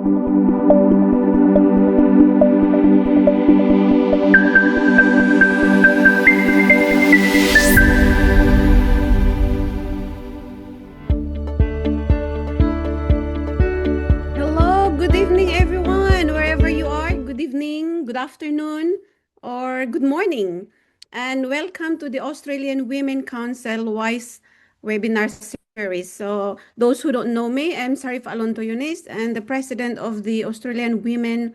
Good afternoon, or good morning, and welcome to the Australian Women Council WISE webinar series. So, those who don't know me, I'm Sarif Alonto Yunis, and the president of the Australian Women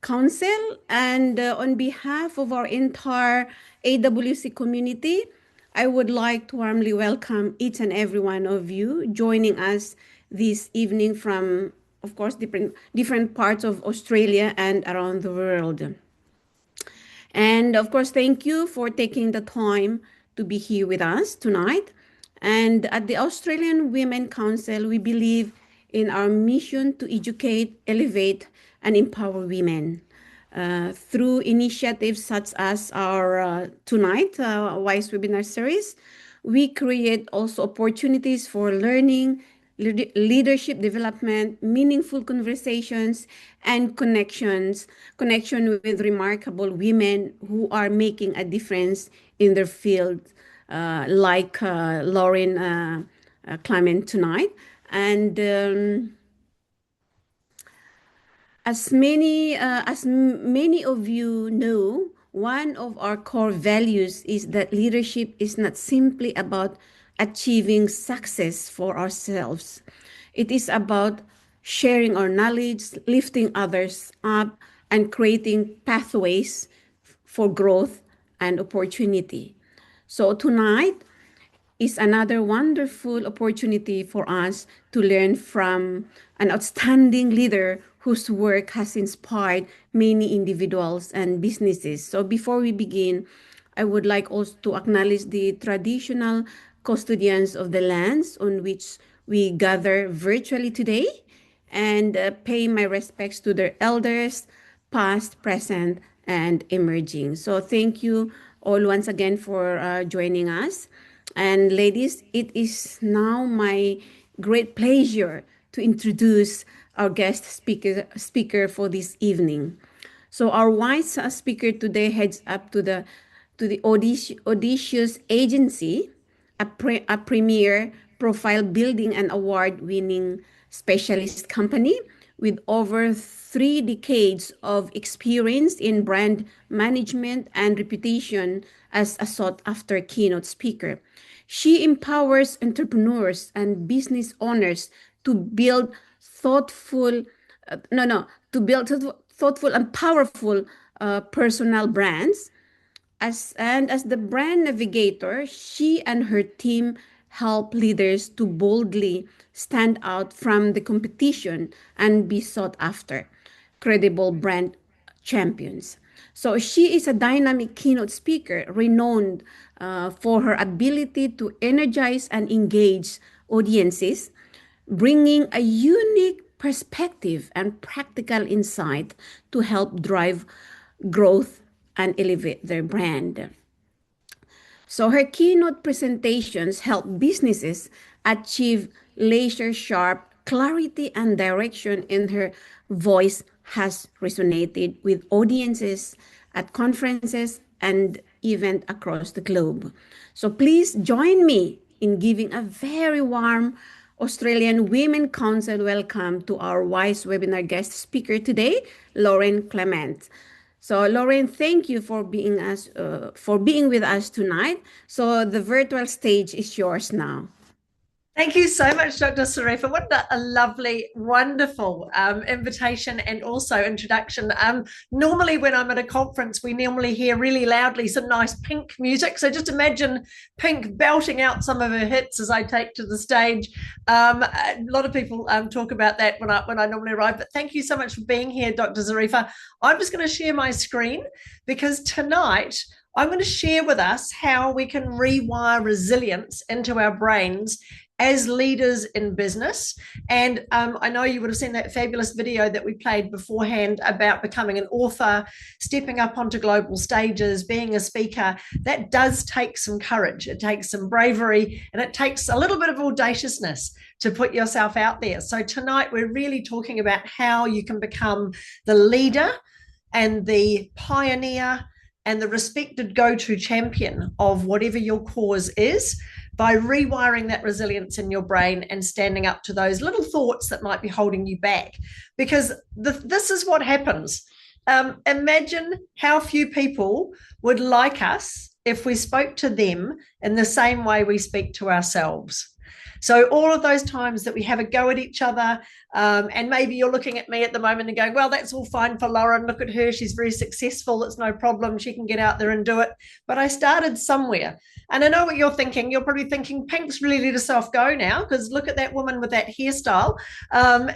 Council. And on behalf of our entire AWC community, I would like to warmly welcome each and every one of you joining us this evening from, of course, different parts of Australia and around the world. And of course, thank you for taking the time to be here with us tonight. And at the Australian Women Council, we believe in our mission to educate, elevate, and empower women. Through initiatives such as our tonight WISE webinar series, we create also opportunities for learning, leadership development, meaningful conversations, and connection with remarkable women who are making a difference in their field, like Lauren Clemett tonight. And as many of you know, one of our core values is that leadership is not simply about achieving success for ourselves. It is about sharing our knowledge, lifting others up, and creating pathways for growth and opportunity. So tonight is another wonderful opportunity for us to learn from an outstanding leader whose work has inspired many individuals and businesses. So before we begin, I would like also to acknowledge the traditional custodians of the lands on which we gather virtually today, and pay my respects to their elders, past, present, and emerging. So thank you all once again for joining us. And ladies, it is now my great pleasure to introduce our guest speaker for this evening. So our wise speaker today heads up to the audacious agency, a premier profile building and award-winning specialist company with over 3 decades of experience in brand management and reputation as a sought-after keynote speaker. She empowers entrepreneurs and business owners to build thoughtful, thoughtful and powerful personal brands. As the brand navigator, she and her team help leaders to boldly stand out from the competition and be sought after, credible brand champions. So she is a dynamic keynote speaker renowned for her ability to energize and engage audiences, bringing a unique perspective and practical insight to help drive growth and elevate their brand. So her keynote presentations help businesses achieve laser-sharp clarity and direction, and her voice has resonated with audiences at conferences and events across the globe. So please join me in giving a very warm Australian Women Council welcome to our WISE webinar guest speaker today, Lauren Clemett. So Lauren, thank you for being with us tonight. So the virtual stage is yours now. Thank you so much, Dr. Sarifa. What a lovely, wonderful invitation and also introduction. Normally when I'm at a conference, we normally hear really loudly some nice Pink music. So just imagine Pink belting out some of her hits as I take to the stage. A lot of people talk about that when I normally arrive. But thank you so much for being here, Dr. Zarifa. I'm just going to share my screen because tonight I'm going to share with us how we can rewire resilience into our brains as leaders in business. And I know you would have seen that fabulous video that we played beforehand about becoming an author, stepping up onto global stages, being a speaker. That does take some courage. It takes some bravery, and it takes a little bit of audaciousness to put yourself out there. So tonight we're really talking about how you can become the leader and the pioneer and the respected go-to champion of whatever your cause is, by rewiring that resilience in your brain and standing up to those little thoughts that might be holding you back. Because this is what happens. Imagine how few people would like us if we spoke to them in the same way we speak to ourselves. So all of those times that we have a go at each other, and maybe you're looking at me at the moment and going, well, that's all fine for Lauren. Look at her. She's very successful. It's no problem. She can get out there and do it. But I started somewhere. And I know what you're thinking. You're probably thinking, Pink's really let herself go now, because look at that woman with that hairstyle.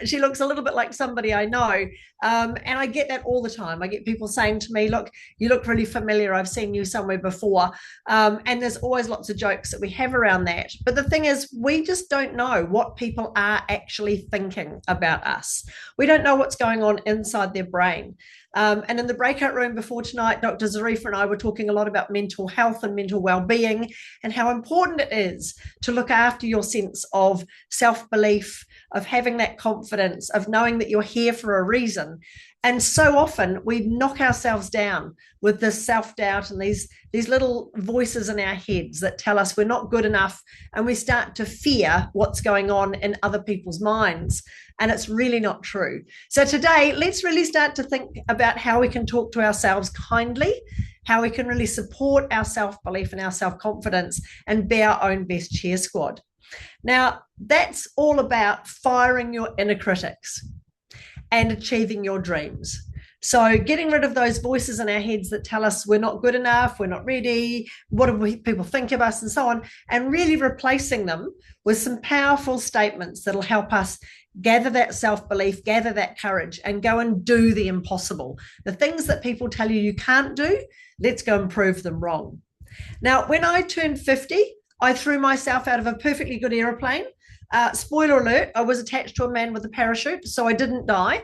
She looks a little bit like somebody I know. And I get that all the time. I get people saying to me, look, you look really familiar. I've seen you somewhere before. And there's always lots of jokes that we have around that. But the thing is, we just don't know what people are actually thinking about us. We don't know what's going on inside their brain. And in the breakout room before tonight, Dr. Zarifa and I were talking a lot about mental health and mental well-being, and how important it is to look after your sense of self-belief, of having that confidence, of knowing that you're here for a reason. And so often we knock ourselves down with this self-doubt and these little voices in our heads that tell us we're not good enough, and we start to fear what's going on in other people's minds. And it's really not true. So today, let's really start to think about how we can talk to ourselves kindly, how we can really support our self-belief and our self-confidence, and be our own best cheer squad. Now, that's all about firing your inner critics and achieving your dreams. So getting rid of those voices in our heads that tell us we're not good enough, we're not ready, what do people think of us, and so on, and really replacing them with some powerful statements that'll help us gather that self-belief, gather that courage, and go and do the impossible. The things that people tell you can't do, let's go and prove them wrong. Now, when I turned 50, I threw myself out of a perfectly good aeroplane. Spoiler alert, I was attached to a man with a parachute, so I didn't die.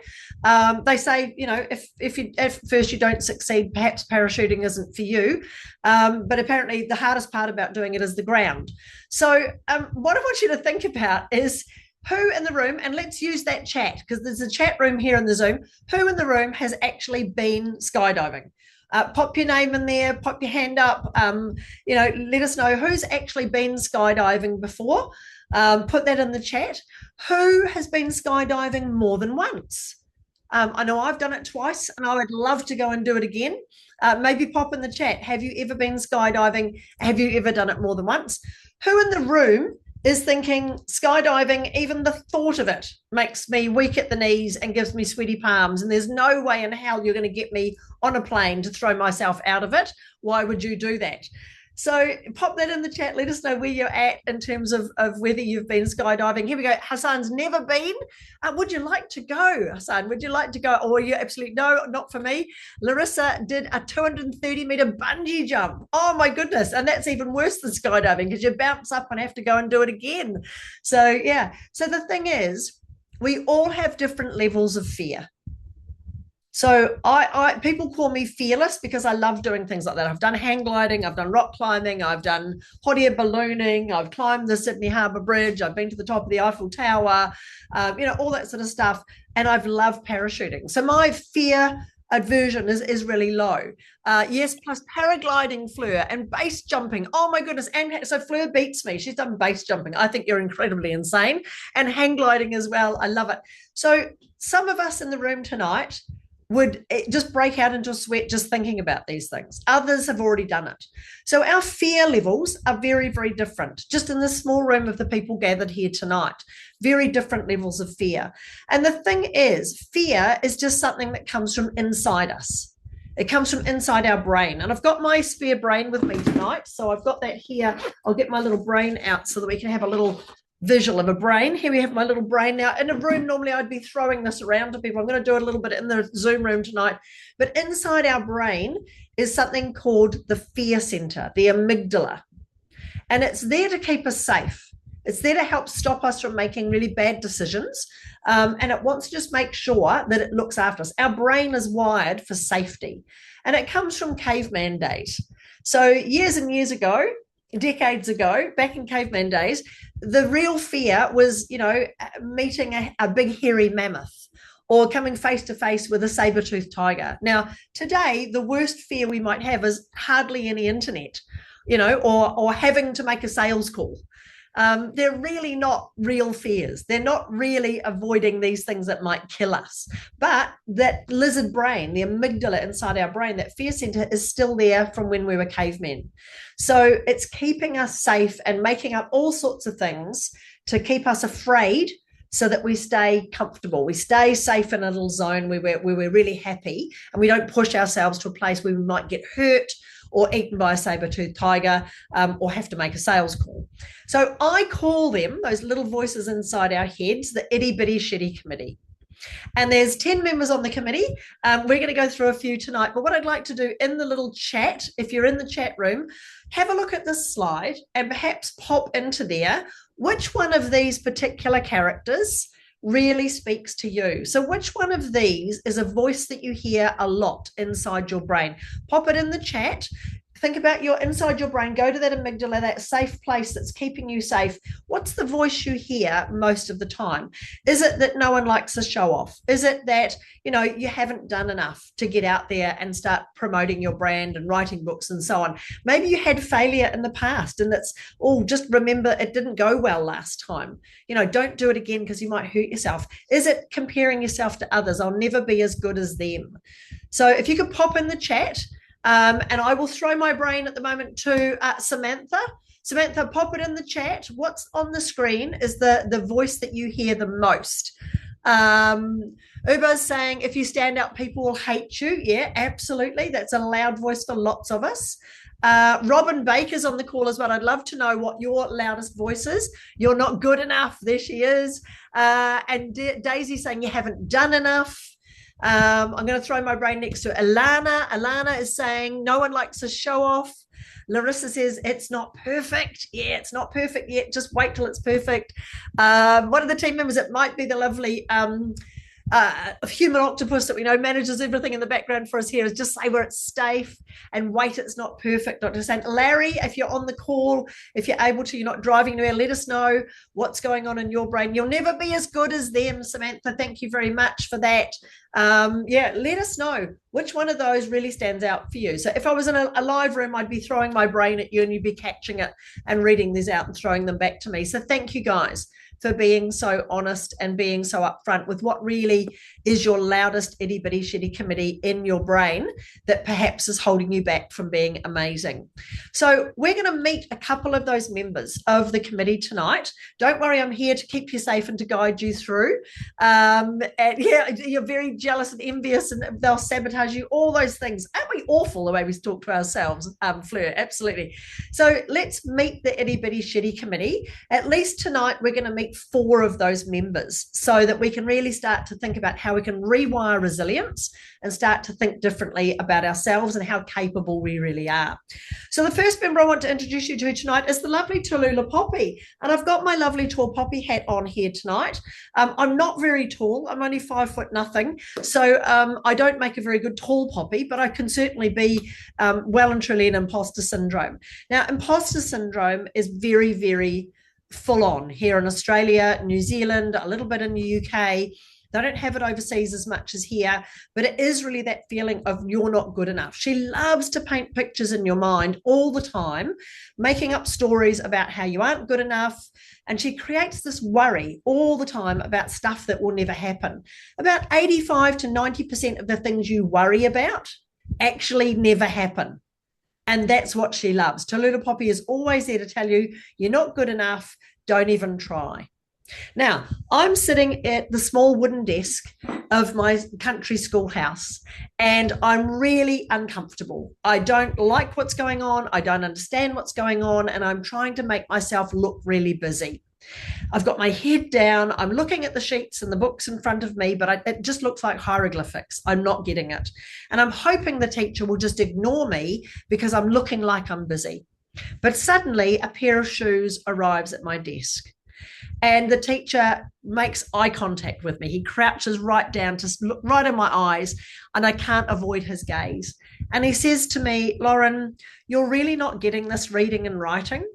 They say, if you, at first you don't succeed, perhaps parachuting isn't for you. But apparently the hardest part about doing it is the ground. So what I want you to think about is, who in the room, and let's use that chat, because there's a chat room here in the Zoom, who in the room has actually been skydiving? Pop your name in there, pop your hand up, let us know who's actually been skydiving before. Put that in the chat. Who has been skydiving more than once? I know I've done it twice, and I would love to go and do it again. Maybe pop in the chat. Have you ever been skydiving? Have you ever done it more than once? Who in the room is thinking skydiving, even the thought of it makes me weak at the knees and gives me sweaty palms, and there's no way in hell you're going to get me on a plane to throw myself out of it? Why would you do that? So pop that in the chat. Let us know where you're at in terms of whether you've been skydiving. Here we go. Hassan's never been. Would you like to go, Hassan? Would you like to go? Or you absolutely, no, not for me. Larissa did a 230-meter bungee jump. Oh, my goodness. And that's even worse than skydiving, because you bounce up and have to go and do it again. So, yeah. So the thing is, we all have different levels of fear. So people call me fearless because I love doing things like that. I've done hang gliding, I've done rock climbing, I've done hot air ballooning, I've climbed the Sydney Harbour Bridge, I've been to the top of the Eiffel Tower, all that sort of stuff. And I've loved parachuting. So my fear aversion is really low. Yes, plus paragliding, Fleur, and base jumping. Oh my goodness. And so Fleur beats me. She's done base jumping. I think you're incredibly insane. And hang gliding as well. I love it. So some of us in the room tonight would just break out into a sweat just thinking about these things. Others have already done it. So our fear levels are very, very different, just in this small room of the people gathered here tonight. Very different levels of fear. And the thing is, fear is just something that comes from inside us. It comes from inside our brain. And I've got my spare brain with me tonight. So I've got that here. I'll get my little brain out so that we can have a little visual of a brain. Here we have my little brain. Now, in a room, normally I'd be throwing this around to people. I'm going to do it a little bit in the Zoom room tonight. But inside our brain is something called the fear center, the amygdala. And it's there to keep us safe. It's there to help stop us from making really bad decisions. And it wants to just make sure that it looks after us. Our brain is wired for safety. And it comes from caveman days. So years and years ago, decades ago, back in caveman days, the real fear was, meeting a big hairy mammoth or coming face to face with a saber-toothed tiger. Now, today, the worst fear we might have is hardly any internet, or having to make a sales call. They're really not real fears. They're not really avoiding these things that might kill us. But that lizard brain, the amygdala inside our brain, that fear center is still there from when we were cavemen. So it's keeping us safe and making up all sorts of things to keep us afraid so that we stay comfortable. We stay safe in a little zone where we're really happy and we don't push ourselves to a place where we might get hurt or eaten by a saber-toothed tiger, or have to make a sales call. So I call them, those little voices inside our heads, the itty-bitty shitty committee. And there's 10 members on the committee. We're going to go through a few tonight. But what I'd like to do in the little chat, if you're in the chat room, have a look at this slide and perhaps pop into there which one of these particular characters really speaks to you. So which one of these is a voice that you hear a lot inside your brain? Pop it in the chat. Think about your inside your brain. Go to that amygdala, that safe place that's keeping you safe. What's the voice you hear most of the time? Is it that no one likes to show off? Is it that, you haven't done enough to get out there and start promoting your brand and writing books and so on? Maybe you had failure in the past and it's, just remember it didn't go well last time. Don't do it again because you might hurt yourself. Is it comparing yourself to others? I'll never be as good as them. So if you could pop in the chat, and I will throw my brain at the moment to Samantha. Samantha, pop it in the chat. What's on the screen is the voice that you hear the most. Uba's saying, if you stand up, people will hate you. Yeah, absolutely. That's a loud voice for lots of us. Robin Baker's on the call as well. I'd love to know what your loudest voice is. You're not good enough. There she is. And Daisy saying you haven't done enough. I'm going to throw my brain next to Alana. Alana is saying no one likes to show off. Larissa says it's not perfect. Yeah, it's not perfect yet. Just wait till it's perfect. One of the team members, it might be the lovely human octopus that we know manages everything in the background for us here, is just say where it's safe and wait, it's not perfect. Dr. Saint Larry, if you're on the call, if you're able to, you're not driving anywhere, let us know what's going on in your brain. You'll never be as good as them, Samantha. Thank you very much for that. Let us know which one of those really stands out for you. So if I was in a live room, I'd be throwing my brain at you and you'd be catching it and reading these out and throwing them back to me. So thank you guys for being so honest and being so upfront with what really is your loudest itty bitty shitty committee in your brain that perhaps is holding you back from being amazing. So we're going to meet a couple of those members of the committee tonight. Don't worry, I'm here to keep you safe and to guide you through. And yeah, you're very jealous and envious and they'll sabotage you, all those things. Aren't we awful the way we talk to ourselves, Fleur? Absolutely. So let's meet the itty bitty shitty committee. At least tonight we're going to meet 4 of those members so that we can really start to think about how we can rewire resilience and start to think differently about ourselves and how capable we really are. So the first member I want to introduce you to tonight is the lovely Tallulah Poppy. And I've got my lovely tall poppy hat on here tonight. I'm not very tall. I'm only 5 foot nothing. So I don't make a very good tall poppy, but I can certainly be well and truly an imposter syndrome. Now, imposter syndrome is very, very full on here in Australia, New Zealand, a little bit in the UK. They don't have it overseas as much as here, but it is really that feeling of you're not good enough. She loves to paint pictures in your mind all the time, making up stories about how you aren't good enough. And she creates this worry all the time about stuff that will never happen. About 85 to 90% of the things you worry about actually never happen. And that's what she loves. Tallulah Poppy is always there to tell you, you're not good enough, don't even try. Now, I'm sitting at the small wooden desk of my country schoolhouse, and I'm really uncomfortable. I don't like what's going on. I don't understand what's going on, and I'm trying to make myself look really busy. I've got my head down. I'm looking at the sheets and the books in front of me, but it just looks like hieroglyphics. I'm not getting it. And I'm hoping the teacher will just ignore me because I'm looking like I'm busy. But suddenly a pair of shoes arrives at my desk. And the teacher makes eye contact with me. He crouches right down to look right in my eyes, and I can't avoid his gaze. And he says to me, Lauren, you're really not getting this reading and writing.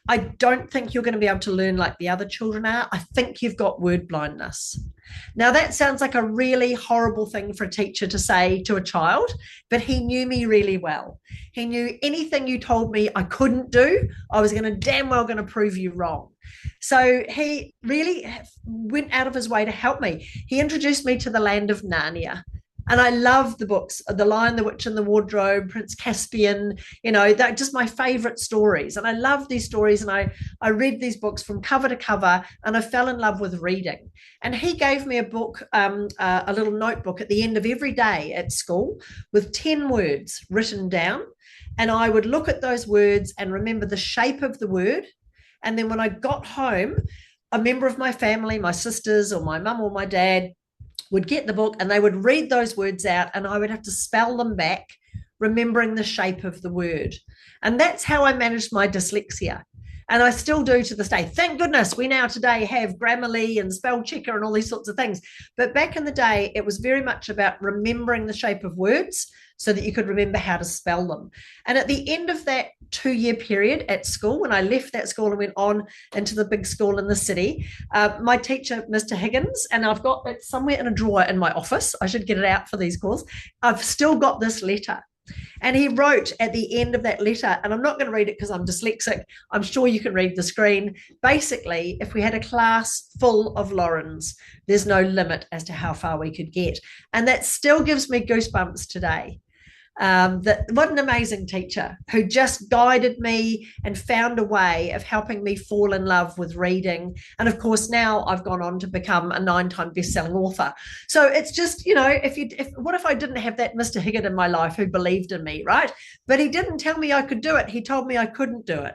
I don't think you're going to be able to learn like the other children are. I think you've got word blindness. Now, that sounds like a really horrible thing for a teacher to say to a child, but he knew me really well. He knew anything you told me I couldn't do, I was going to damn well going to prove you wrong. So he really went out of his way to help me. He introduced me to the land of Narnia. And I love the books, The Lion, the Witch, and the Wardrobe, Prince Caspian, they're just my favorite stories. And I love these stories. And I read these books from cover to cover, and I fell in love with reading. And he gave me a book, a little notebook at the end of every day at school with 10 words written down. And I would look at those words and remember the shape of the word. And then when I got home, a member of my family, my sisters or my mum or my dad, would get the book and they would read those words out, and I would have to spell them back, remembering the shape of the word. And that's how I managed my dyslexia. And I still do to this day. Thank goodness we now today have Grammarly and spell checker and all these sorts of things. But back in the day, it was very much about remembering the shape of words so that you could remember how to spell them. And at the end of that 2-year period at school, when I left that school and went on into the big school in the city, my teacher, Mr. Higgins, and I've got it somewhere in a drawer in my office. I should get it out for these calls. I've still got this letter. And he wrote at the end of that letter, and I'm not going to read it because I'm dyslexic. I'm sure you can read the screen. Basically, if we had a class full of Laurens, there's no limit as to how far we could get. And that still gives me goosebumps today. What an amazing teacher who just guided me and found a way of helping me fall in love with reading. And of course, now I've gone on to become a 9-time best-selling author. So it's just, what if I didn't have that Mr. Higgett in my life who believed in me, right? But he didn't tell me I could do it. He told me I couldn't do it.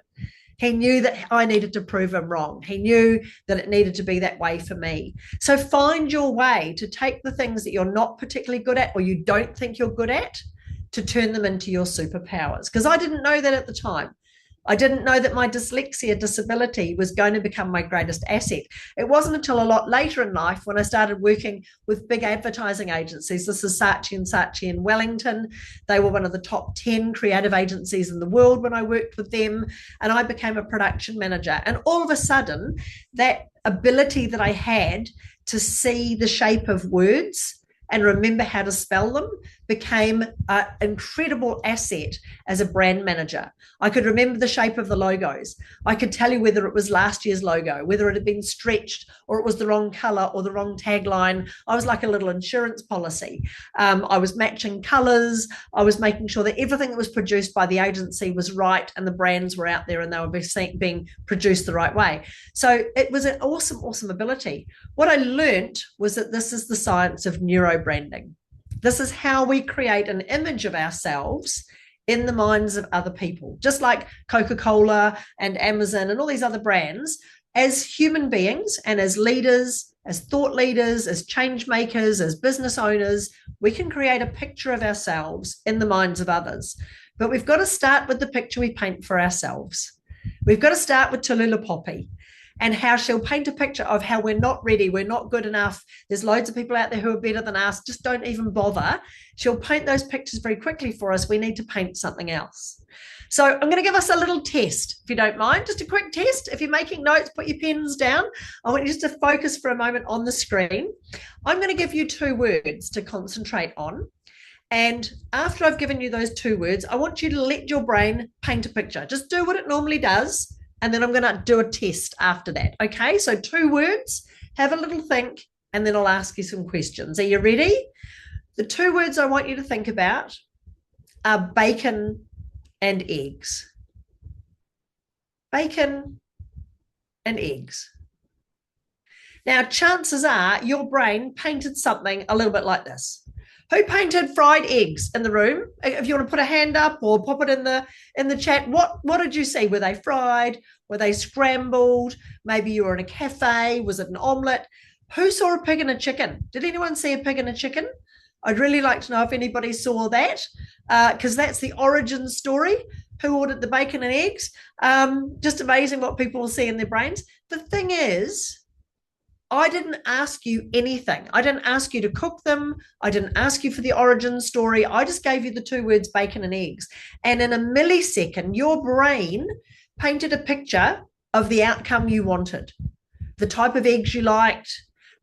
He knew that I needed to prove him wrong. He knew that it needed to be that way for me. So find your way to take the things that you're not particularly good at or you don't think you're good at, to turn them into your superpowers. Because I didn't know that at the time. I didn't know that my dyslexia disability was going to become my greatest asset. It wasn't until a lot later in life when I started working with big advertising agencies. This is Saatchi & Saatchi in Wellington. They were one of the top 10 creative agencies in the world when I worked with them. And I became a production manager. And all of a sudden, that ability that I had to see the shape of words and remember how to spell them became an incredible asset as a brand manager. I could remember the shape of the logos. I could tell you whether it was last year's logo, whether it had been stretched or it was the wrong color or the wrong tagline. I was like a little insurance policy. I was matching colors. I was making sure that everything that was produced by the agency was right and the brands were out there and they were being produced the right way. So it was an awesome, awesome ability. What I learned was that this is the science of neurobranding. This is how we create an image of ourselves in the minds of other people, just like Coca-Cola and Amazon and all these other brands. As human beings and as leaders, as thought leaders, as change makers, as business owners, we can create a picture of ourselves in the minds of others. But we've got to start with the picture we paint for ourselves. We've got to start with Tallulah Poppy and how she'll paint a picture of how we're not ready, we're not good enough. There's loads of people out there who are better than us. Just don't even bother. She'll paint those pictures very quickly for us. We need to paint something else. So I'm going to give us a little test, if you don't mind, just a quick test. If you're making notes, put your pens down. I want you just to focus for a moment on the screen. I'm going to give you 2 words to concentrate on. And after I've given you those 2 words, I want you to let your brain paint a picture. Just do what it normally does. And then I'm going to do a test after that. Okay, so 2 words, have a little think, and then I'll ask you some questions. Are you ready? The 2 words I want you to think about are bacon and eggs. Bacon and eggs. Now, chances are your brain painted something a little bit like this. Who painted fried eggs in the room? If you want to put a hand up or pop it in the chat, what did you see? Were they fried? Were they scrambled? Maybe you were in a cafe. Was it an omelette? Who saw a pig and a chicken? Did anyone see a pig and a chicken? I'd really like to know if anybody saw that, because that's the origin story. Who ordered the bacon and eggs? Just amazing what people will see in their brains. The thing is, I didn't ask you anything. I didn't ask you to cook them. I didn't ask you for the origin story. I just gave you the two words bacon and eggs. And in a millisecond, your brain painted a picture of the outcome you wanted, the type of eggs you liked,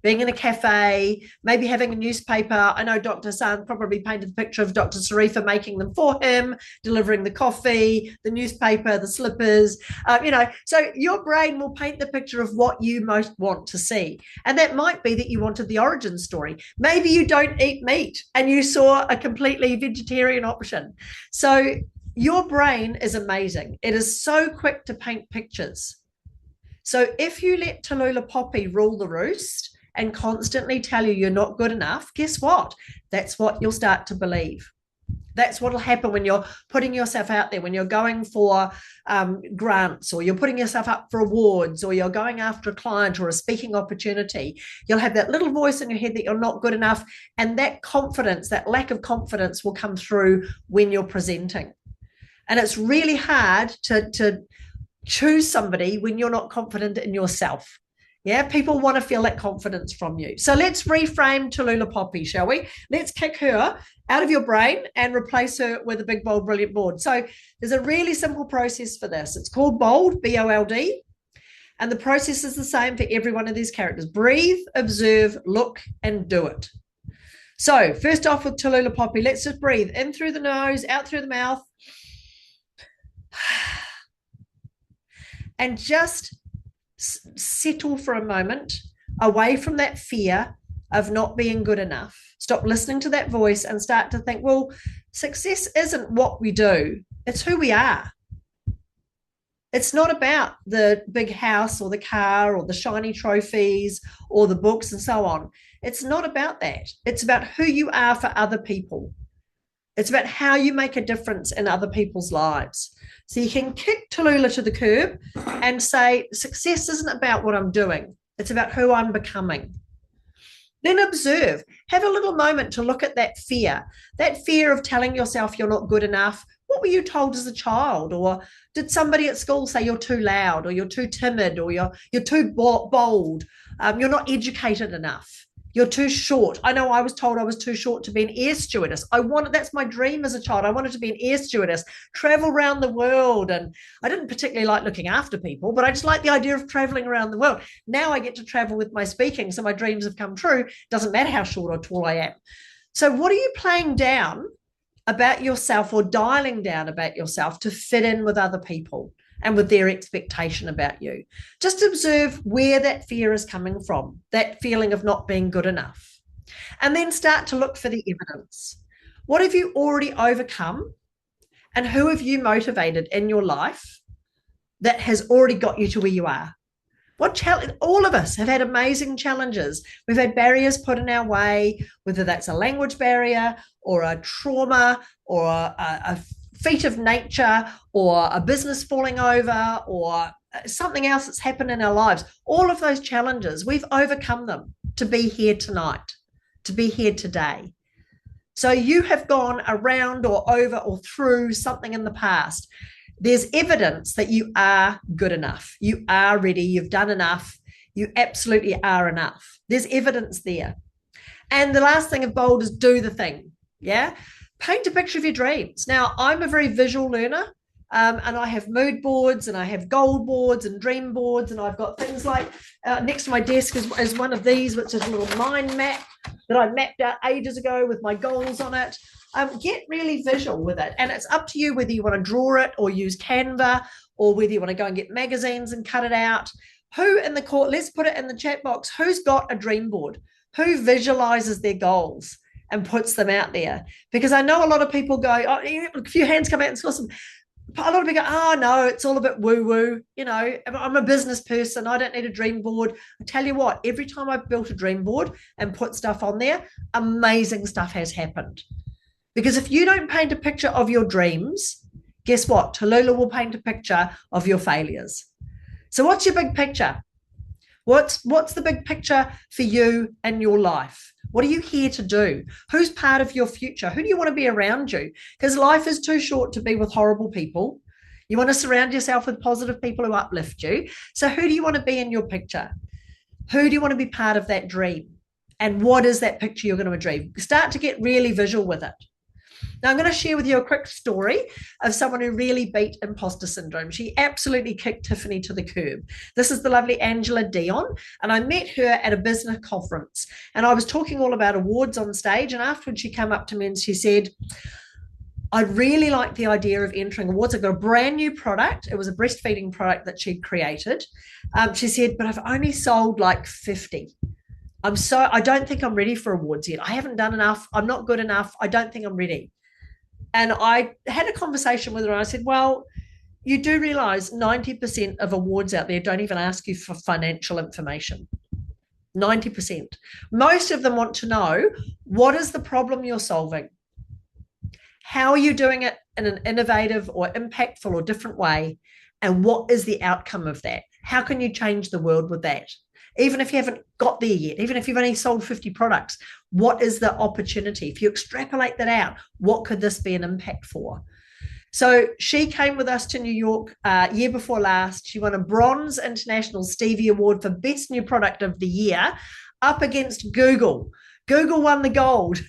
being in a cafe, maybe having a newspaper. I know Dr. San probably painted the picture of Dr. Sarifa making them for him, delivering the coffee, the newspaper, the slippers, so your brain will paint the picture of what you most want to see. And that might be that you wanted the origin story. Maybe you don't eat meat and you saw a completely vegetarian option. So your brain is amazing. It is so quick to paint pictures. So if you let Tallulah Poppy rule the roost and constantly tell you you're not good enough, guess what? That's what you'll start to believe. That's what will happen when you're putting yourself out there, when you're going for grants, or you're putting yourself up for awards, or you're going after a client or a speaking opportunity. You'll have that little voice in your head that you're not good enough. And that confidence, that lack of confidence will come through when you're presenting. And it's really hard to choose somebody when you're not confident in yourself. Yeah, people want to feel that confidence from you. So let's reframe Tallulah Poppy, shall we? Let's kick her out of your brain and replace her with a big, bold, brilliant board. So there's a really simple process for this. It's called BOLD, B-O-L-D. And the process is the same for every one of these characters. Breathe, observe, look, and do it. So first off with Tallulah Poppy, let's just breathe in through the nose, out through the mouth. And just settle for a moment away from that fear of not being good enough. Stop listening to that voice and start to think, well, success isn't what we do, it's who we are. It's not about the big house or the car or the shiny trophies or the books and so on. It's not about that. It's about who you are for other people. It's about how you make a difference in other people's lives. So you can kick Tallulah to the curb and say, success isn't about what I'm doing. It's about who I'm becoming. Then observe. Have a little moment to look at that fear of telling yourself you're not good enough. What were you told as a child? Or did somebody at school say you're too loud, or you're too timid, or you're too bold? You're not educated enough. You're too short. I know I was told I was too short to be an air stewardess. That's my dream as a child. I wanted to be an air stewardess, travel around the world. And I didn't particularly like looking after people, but I just like the idea of traveling around the world. Now I get to travel with my speaking, so my dreams have come true. Doesn't matter how short or tall I am. So what are you playing down about yourself or dialing down about yourself to fit in with other people and with their expectation about you? Just observe where that fear is coming from, that feeling of not being good enough. And then start to look for the evidence. What have you already overcome? And who have you motivated in your life that has already got you to where you are? All of us have had amazing challenges. We've had barriers put in our way, whether that's a language barrier or a trauma or a feat of nature or a business falling over or something else that's happened in our lives. All of those challenges, we've overcome them to be here tonight, to be here today. So you have gone around or over or through something in the past. There's evidence that you are good enough. You are ready. You've done enough. You absolutely are enough. There's evidence there. And the last thing of bold is do the thing. Yeah. Paint a picture of your dreams. Now, I'm a very visual learner, and I have mood boards and I have goal boards and dream boards, and I've got things like next to my desk is one of these, which is a little mind map that I mapped out ages ago with my goals on it. Get really visual with it, and it's up to you whether you want to draw it or use Canva, or whether you want to go and get magazines and cut it out. Who in the court, let's put it in the chat box, who's got a dream board? Who visualizes their goals and puts them out there? Because I know a lot of people go, oh, a few hands come out, it's awesome. a lot of people go, oh no, it's all a bit woo-woo. I'm a business person. I don't need a dream board. I tell you what, every time I've built a dream board and put stuff on there, amazing stuff has happened. Because if you don't paint a picture of your dreams, guess what? Tallulah will paint a picture of your failures. So what's your big picture? What's the big picture for you and your life? What are you here to do? Who's part of your future? Who do you want to be around you? Because life is too short to be with horrible people. You want to surround yourself with positive people who uplift you. So who do you want to be in your picture? Who do you want to be part of that dream? And what is that picture you're going to dream? Start to get really visual with it. Now, I'm going to share with you a quick story of someone who really beat imposter syndrome. She absolutely kicked Tiffany to the curb. This is the lovely Angela Dion, and I met her at a business conference, and I was talking all about awards on stage, and afterwards she came up to me and she said, I really like the idea of entering awards. I've got a brand new product. It was a breastfeeding product that she'd created. She said, but I've only sold like 50. I don't think I'm ready for awards yet. I haven't done enough. I'm not good enough. I don't think I'm ready. And I had a conversation with her and I said, well, you do realize 90% of awards out there don't even ask you for financial information. 90%. Most of them want to know, what is the problem you're solving? How are you doing it in an innovative or impactful or different way? And what is the outcome of that? How can you change the world with that? Even if you haven't got there yet, even if you've only sold 50 products, what is the opportunity? If you extrapolate that out, what could this be an impact for? So she came with us to New York year before last. She won a Bronze International Stevie Award for Best New Product of the Year up against Google. Google won the gold.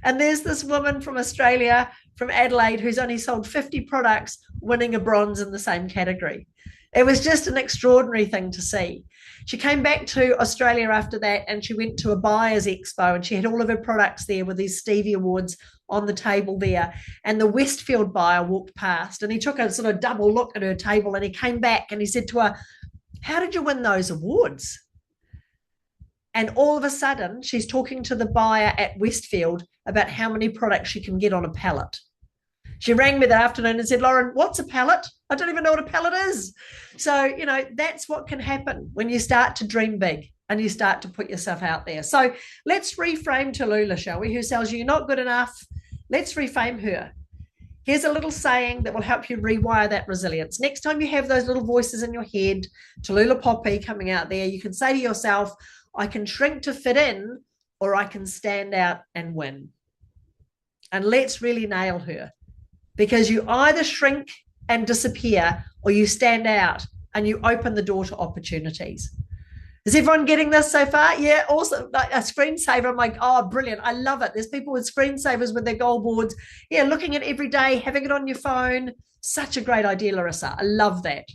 And there's this woman from Australia, from Adelaide, who's only sold 50 products, winning a bronze in the same category. It was just an extraordinary thing to see. She came back to Australia after that and she went to a buyer's expo and she had all of her products there with these Stevie Awards on the table there. And the Westfield buyer walked past and he took a sort of double look at her table and he came back and he said to her, how did you win those awards? And all of a sudden, she's talking to the buyer at Westfield about how many products she can get on a pallet. She rang me that afternoon and said, Lauren, what's a pallet? I don't even know what a pallet is. So, that's what can happen when you start to dream big and you start to put yourself out there. So let's reframe Tallulah, shall we, who tells you you're not good enough. Let's reframe her. Here's a little saying that will help you rewire that resilience. Next time you have those little voices in your head, Tallulah Poppy coming out there, you can say to yourself, I can shrink to fit in, or I can stand out and win. And let's really nail her, because you either shrink and disappear or you stand out and you open the door to opportunities. Is everyone getting this so far? Yeah, awesome. Like a screensaver, I'm like, oh, brilliant. I love it. There's people with screensavers with their goal boards. Yeah, looking at every day, having it on your phone. Such a great idea, Larissa. I love that.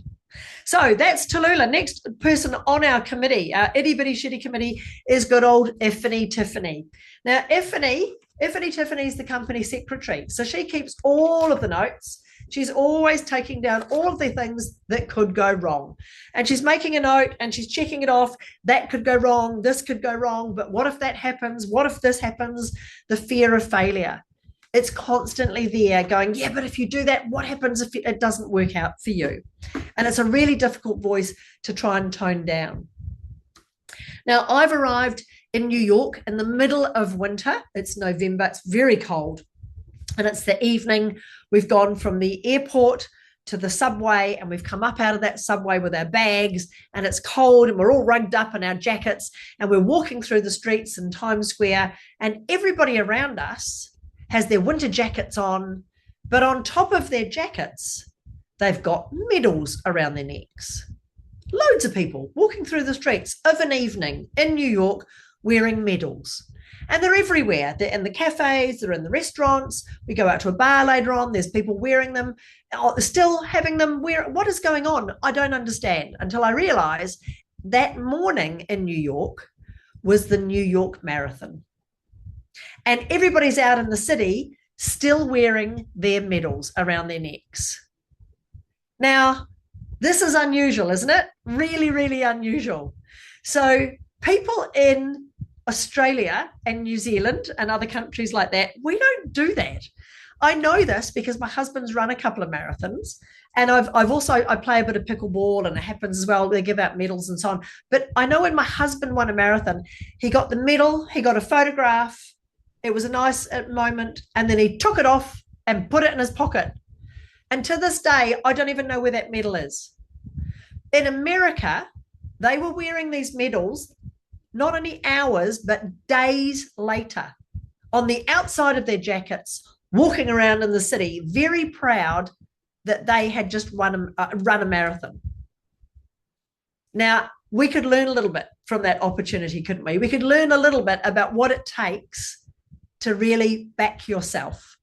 So that's Tallulah. Next person on our committee, our itty bitty shitty committee, is good old Tiffany. Now, Tiffany is the company secretary. So she keeps all of the notes. She's always taking down all of the things that could go wrong. And she's making a note and she's checking it off. That could go wrong. This could go wrong. But what if that happens? What if this happens? The fear of failure. It's constantly there going, yeah, but if you do that, what happens if it doesn't work out for you? And it's a really difficult voice to try and tone down. Now, I've arrived in New York in the middle of winter. It's November. It's very cold. And it's the evening. We've gone from the airport to the subway and we've come up out of that subway with our bags and it's cold and we're all rugged up in our jackets and we're walking through the streets in Times Square and everybody around us has their winter jackets on, but on top of their jackets, they've got medals around their necks. Loads of people walking through the streets of an evening in New York wearing medals. And they're everywhere. They're in the cafes, they're in the restaurants. We go out to a bar later on, there's people wearing them, still having them wear. What is going on? I don't understand until I realize that morning in New York was the New York Marathon. And everybody's out in the city still wearing their medals around their necks. Now, this is unusual, isn't it? Really, really unusual. So people in Australia and New Zealand and other countries like that, we don't do that. I know this because my husband's run a couple of marathons, and I play a bit of pickleball, and it happens as well. They give out medals and so on. But I know when my husband won a marathon, he got the medal, he got a photograph. It was a nice moment, and then he took it off and put it in his pocket. And to this day, I don't even know where that medal is. In America, they were wearing these medals not only hours, but days later on the outside of their jackets, walking around in the city, very proud that they had just run a marathon. Now, we could learn a little bit from that opportunity, couldn't we? We could learn a little bit about what it takes to really back yourself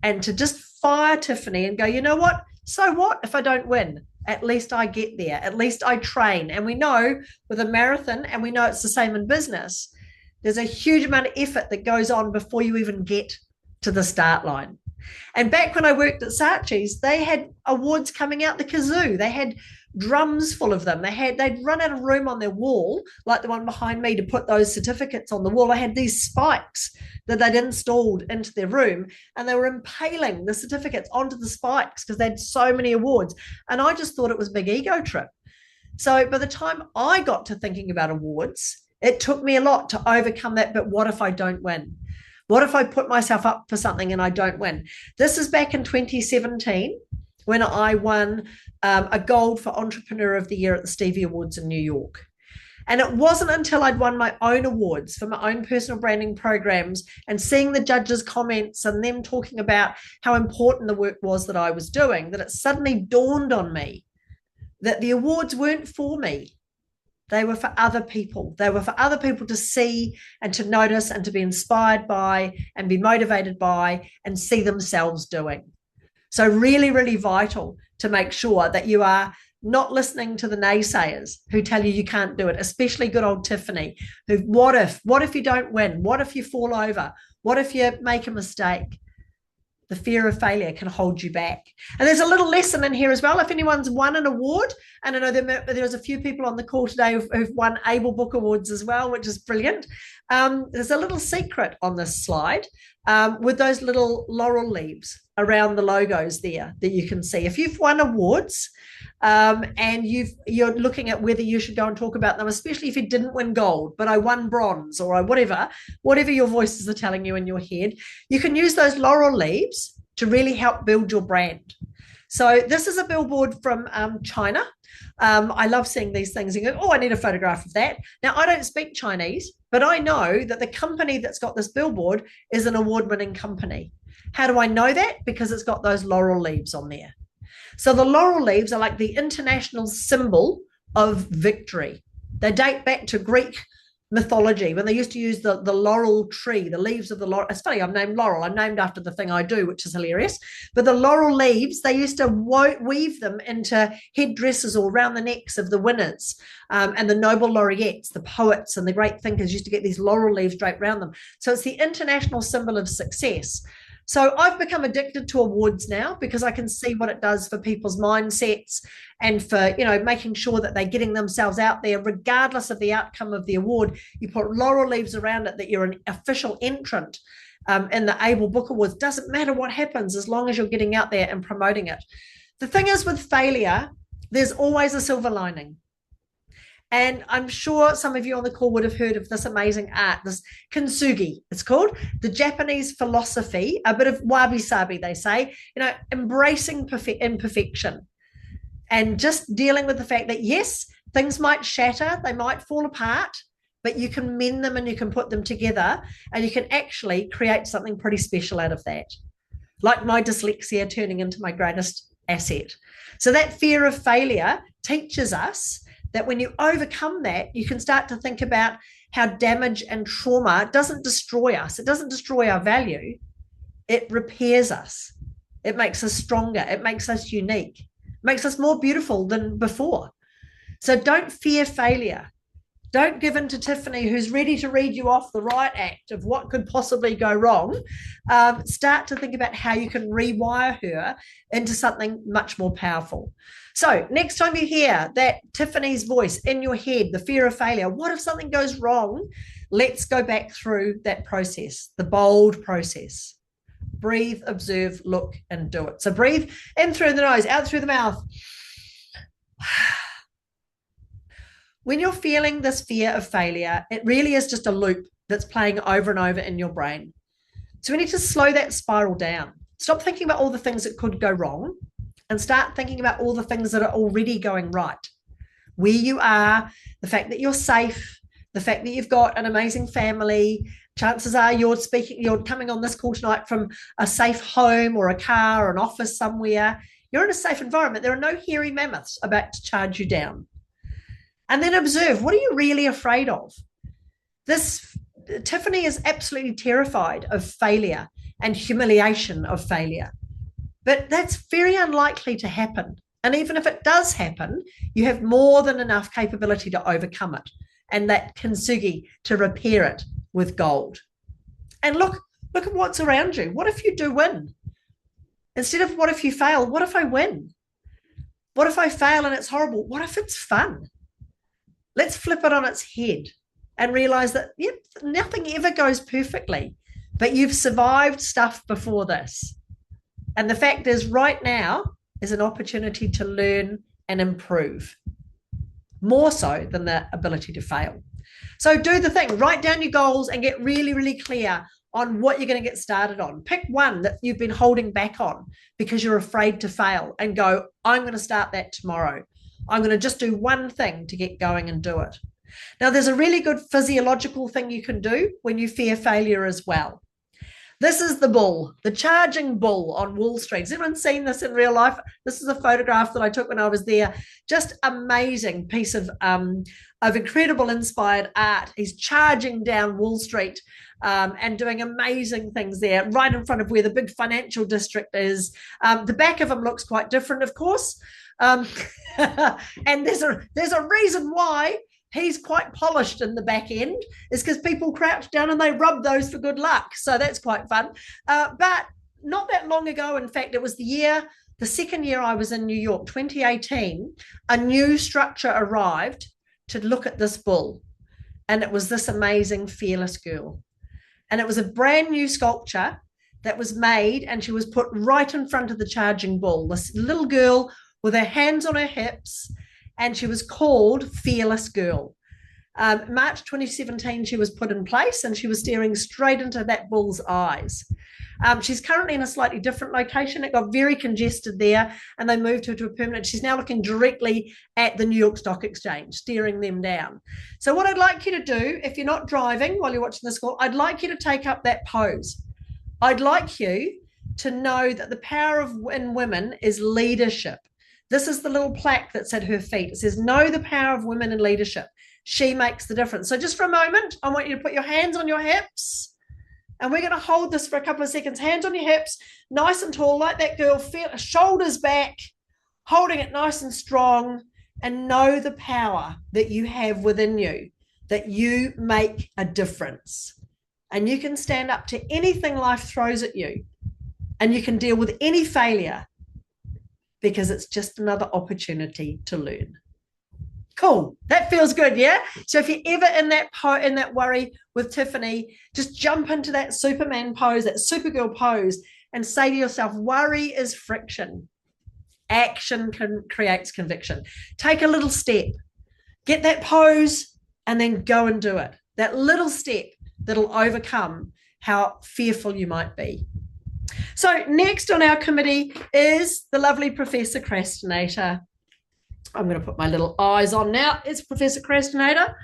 and to just fire Tiffany and go, you know what? So what if I don't win? At least I get there. At least I train. And we know with a marathon, and we know it's the same in business, there's a huge amount of effort that goes on before you even get to the start line. And back when I worked at Saatchi's, they had awards coming out the kazoo. They had drums full of them. They'd run out of room on their wall, like the one behind me, to put those certificates on the wall. They had these spikes that they'd installed into their room, and they were impaling the certificates onto the spikes because they had so many awards. And I just thought it was a big ego trip. So by the time I got to thinking about awards, it took me a lot to overcome that. But what if I don't win? What if I put myself up for something and I don't win? This is back in 2017 when I won a gold for Entrepreneur of the Year at the Stevie Awards in New York. And it wasn't until I'd won my own awards for my own personal branding programs and seeing the judges' comments and them talking about how important the work was that I was doing, that it suddenly dawned on me that the awards weren't for me. They were for other people. They were for other people to see and to notice and to be inspired by and be motivated by and see themselves doing. So really, really vital to make sure that you are not listening to the naysayers who tell you you can't do it, especially good old Tiffany, who, what if you don't win? What if you fall over? What if you make a mistake? The fear of failure can hold you back. And there's a little lesson in here as well. If anyone's won an award, and I know there's a few people on the call today who've won Able Book Awards as well, which is brilliant. There's a little secret on this slide with those little laurel leaves around the logos there that you can see. If you've won awards and you're looking at whether you should go and talk about them, especially if you didn't win gold, but I won bronze or whatever your voices are telling you in your head, you can use those laurel leaves to really help build your brand. So this is a billboard from China. I love seeing these things and go, oh, I need a photograph of that. Now, I don't speak Chinese, but I know that the company that's got this billboard is an award-winning company. How do I know that? Because it's got those laurel leaves on there. So the laurel leaves are like the international symbol of victory. They date back to Greek mythology when they used to use the laurel tree, the leaves of the laurel. It's funny, I'm named Laurel. I'm named after the thing I do, which is hilarious. But the laurel leaves, they used to weave them into headdresses or around the necks of the winners and the Nobel laureates, the poets and the great thinkers used to get these laurel leaves draped around them. So it's the international symbol of success. So I've become addicted to awards now because I can see what it does for people's mindsets and for, making sure that they're getting themselves out there, regardless of the outcome of the award. You put laurel leaves around it that you're an official entrant in the Able Book Awards. Doesn't matter what happens as long as you're getting out there and promoting it. The thing is with failure, there's always a silver lining. And I'm sure some of you on the call would have heard of this amazing art, this kintsugi, it's called, the Japanese philosophy, a bit of wabi-sabi, they say, embracing imperfection and just dealing with the fact that, yes, things might shatter, they might fall apart, but you can mend them and you can put them together and you can actually create something pretty special out of that, like my dyslexia turning into my greatest asset. So that fear of failure teaches us that when you overcome that, you can start to think about how damage and trauma doesn't destroy us. It doesn't destroy our value. It repairs us. It makes us stronger. It makes us unique. It makes us more beautiful than before. So don't fear failure. Don't give in to Tiffany, who's ready to read you off the riot act of what could possibly go wrong. Start to think about how you can rewire her into something much more powerful. So next time you hear that Tiffany's voice in your head, the fear of failure, what if something goes wrong? Let's go back through that process, the bold process. Breathe, observe, look, and do it. So breathe in through the nose, out through the mouth. When you're feeling this fear of failure, it really is just a loop that's playing over and over in your brain. So we need to slow that spiral down. Stop thinking about all the things that could go wrong and start thinking about all the things that are already going right. Where you are, the fact that you're safe, the fact that you've got an amazing family. Chances are you're coming on this call tonight from a safe home or a car or an office somewhere. You're in a safe environment. There are no hairy mammoths about to charge you down. And then observe, what are you really afraid of? Tiffany is absolutely terrified of failure and humiliation of failure. But that's very unlikely to happen. And even if it does happen, you have more than enough capability to overcome it and that kintsugi to repair it with gold. And look at what's around you. What if you do win? Instead of what if you fail, what if I win? What if I fail and it's horrible? What if it's fun? Let's flip it on its head and realize that nothing ever goes perfectly, but you've survived stuff before this. And the fact is, right now is an opportunity to learn and improve, more so than the ability to fail. So do the thing, write down your goals and get really, really clear on what you're going to get started on. Pick one that you've been holding back on because you're afraid to fail and go, I'm going to start that tomorrow. I'm going to just do one thing to get going and do it. Now, there's a really good physiological thing you can do when you fear failure as well. This is the bull, the charging bull on Wall Street. Has anyone seen this in real life? This is a photograph that I took when I was there. Just amazing piece of incredible inspired art. He's charging down Wall Street and doing amazing things there, right in front of where the big financial district is. The back of him looks quite different, of course. And there's a reason why he's quite polished in the back end, is because people crouch down and they rub those for good luck. So that's quite fun. But not that long ago, in fact, it was the second year I was in New York, 2018, a new structure arrived to look at this bull. And it was this amazing fearless girl. And it was a brand new sculpture that was made, and she was put right in front of the charging bull, this little girl with her hands on her hips, and she was called Fearless Girl. March 2017, she was put in place, and she was staring straight into that bull's eyes. She's currently in a slightly different location. It got very congested there, and they moved her to a permanent. She's now looking directly at the New York Stock Exchange, staring them down. So what I'd like you to do, if you're not driving while you're watching this call, I'd like you to take up that pose. I'd like you to know that the power in women is leadership. This is the little plaque that's at her feet. It says, know the power of women in leadership. She makes the difference. So just for a moment, I want you to put your hands on your hips, and we're going to hold this for a couple of seconds. Hands on your hips, nice and tall, like that girl. Feel shoulders back, holding it nice and strong, and know the power that you have within you, that you make a difference. And you can stand up to anything life throws at you, and you can deal with any failure, because it's just another opportunity to learn. Cool. That feels good, yeah? So if you're ever in that worry with Tiffany, just jump into that Superman pose, that Supergirl pose, and say to yourself, worry is friction. Action creates conviction. Take a little step. Get that pose and then go and do it. That little step that'll overcome how fearful you might be. So next on our committee is the lovely Professor Crastinator. I'm going to put my little eyes on now. It's Professor Crastinator.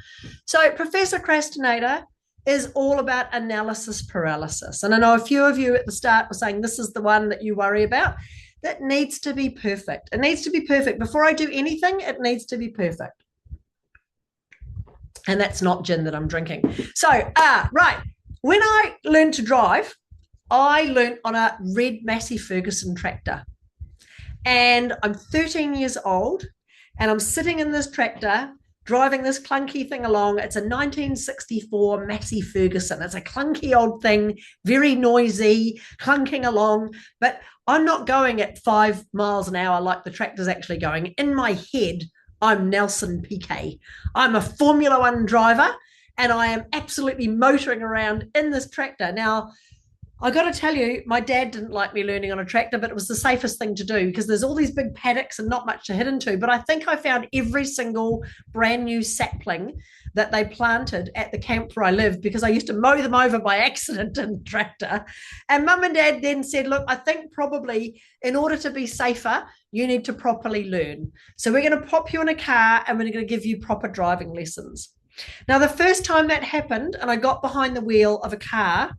So Professor Crastinator is all about analysis paralysis. And I know a few of you at the start were saying this is the one that you worry about. That needs to be perfect. It needs to be perfect. Before I do anything, it needs to be perfect. And that's not gin that I'm drinking. So, right. When I learned to drive, I learned on a red Massey Ferguson tractor. And I'm 13 years old, and I'm sitting in this tractor, driving this clunky thing along. It's a 1964 Massey Ferguson. It's a clunky old thing, very noisy, clunking along. But I'm not going at 5 miles an hour like the tractor's actually going. In my head, I'm Nelson Piquet. I'm a Formula One driver, and I am absolutely motoring around in this tractor. Now, I got to tell you, my dad didn't like me learning on a tractor, but it was the safest thing to do because there's all these big paddocks and not much to hit into. But I think I found every single brand new sapling that they planted at the camp where I lived because I used to mow them over by accident in the tractor. And mum and dad then said, look, I think probably in order to be safer, you need to properly learn. So we're going to pop you in a car and we're going to give you proper driving lessons. Now, the first time that happened and I got behind the wheel of a car,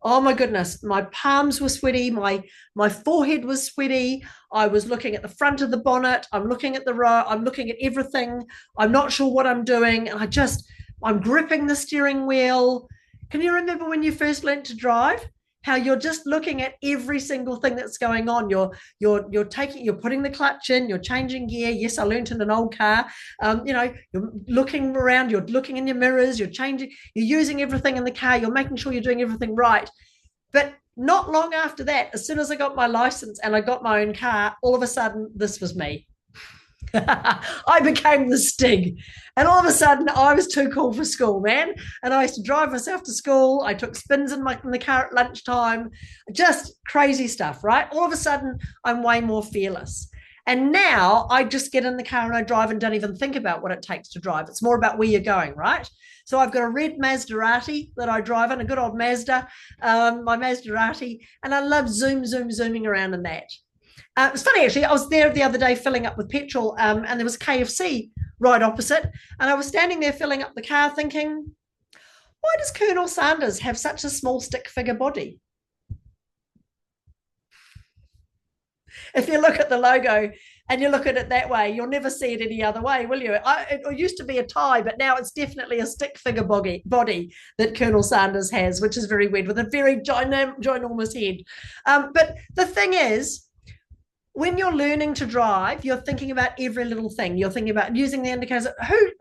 oh my goodness, my palms were sweaty, my forehead was sweaty. I was looking at the front of the bonnet, I'm looking at the row, I'm looking at everything. I'm not sure what I'm doing. And I'm gripping the steering wheel. Can you remember when you first learned to drive? How you're just looking at every single thing that's going on. You're putting the clutch in, you're changing gear. Yes, I learned in an old car. You're looking around, you're looking in your mirrors, you're using everything in the car, you're making sure you're doing everything right. But not long after that, as soon as I got my license and I got my own car, all of a sudden, this was me. I became the Stig. And all of a sudden, I was too cool for school, man. And I used to drive myself to school. I took spins in the car at lunchtime. Just crazy stuff, right? All of a sudden, I'm way more fearless. And now I just get in the car and I drive and don't even think about what it takes to drive. It's more about where you're going, right? So I've got a red Maserati that I drive in, a good old Mazda, my Maserati, and I love zooming around in that. It's funny, actually. I was there the other day filling up with petrol, and there was KFC right opposite. And I was standing there filling up the car thinking, why does Colonel Sanders have such a small stick figure body? If you look at the logo and you look at it that way, you'll never see it any other way, will you? It used to be a tie, but now it's definitely a stick figure body that Colonel Sanders has, which is very weird, with a very ginormous head. But the thing is, when you're learning to drive, you're thinking about every little thing. You're thinking about using the indicators.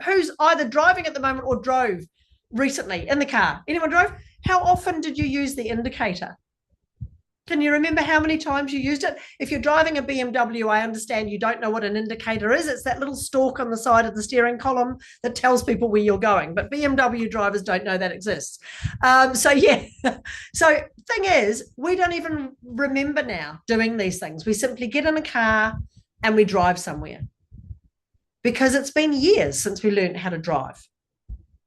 Who's either driving at the moment or drove recently in the car? Anyone drove? How often did you use the indicator? Can you remember how many times you used it? If you're driving a BMW, I understand you don't know what an indicator is. It's that little stalk on the side of the steering column that tells people where you're going. But BMW drivers don't know that exists. So thing is, we don't even remember now doing these things. We simply get in a car and we drive somewhere because it's been years since we learned how to drive.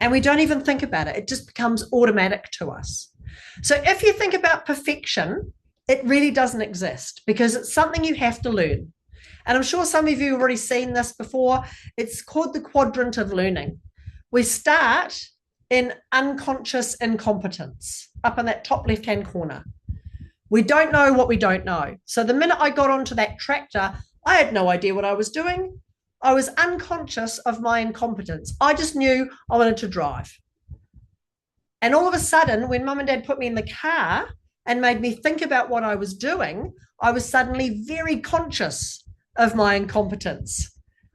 And we don't even think about it. It just becomes automatic to us. So if you think about perfection, it really doesn't exist because it's something you have to learn. And I'm sure some of you have already seen this before. It's called the quadrant of learning. We start in unconscious incompetence up in that top left-hand corner. We don't know what we don't know. So the minute I got onto that tractor, I had no idea what I was doing. I was unconscious of my incompetence. I just knew I wanted to drive. And all of a sudden, when mum and dad put me in the car and made me think about what I was doing, I was suddenly very conscious of my incompetence.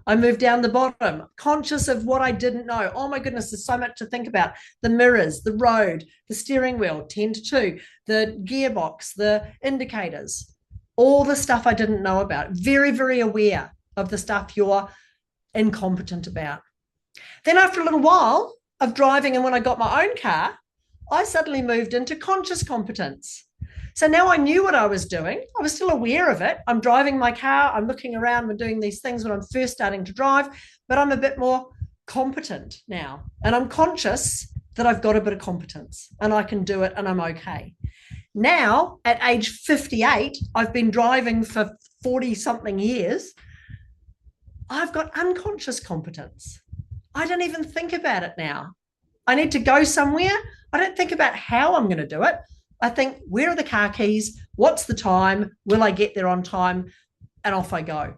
I moved down the bottom, conscious of what I didn't know. Oh my goodness, there's so much to think about. The mirrors, the road, the steering wheel, 10 to 2, the gearbox, the indicators, all the stuff I didn't know about. Very, very aware of the stuff you're incompetent about. Then after a little while of driving, and when I got my own car, I suddenly moved into conscious competence. So now I knew what I was doing. I was still aware of it. I'm driving my car. I'm looking around. I'm doing these things when I'm first starting to drive, but I'm a bit more competent now. And I'm conscious that I've got a bit of competence and I can do it and I'm okay. Now, at age 58, I've been driving for 40 something years. I've got unconscious competence. I don't even think about it now. I need to go somewhere. I don't think about how I'm going to do it. I think, where are the car keys? What's the time? Will I get there on time? And off I go.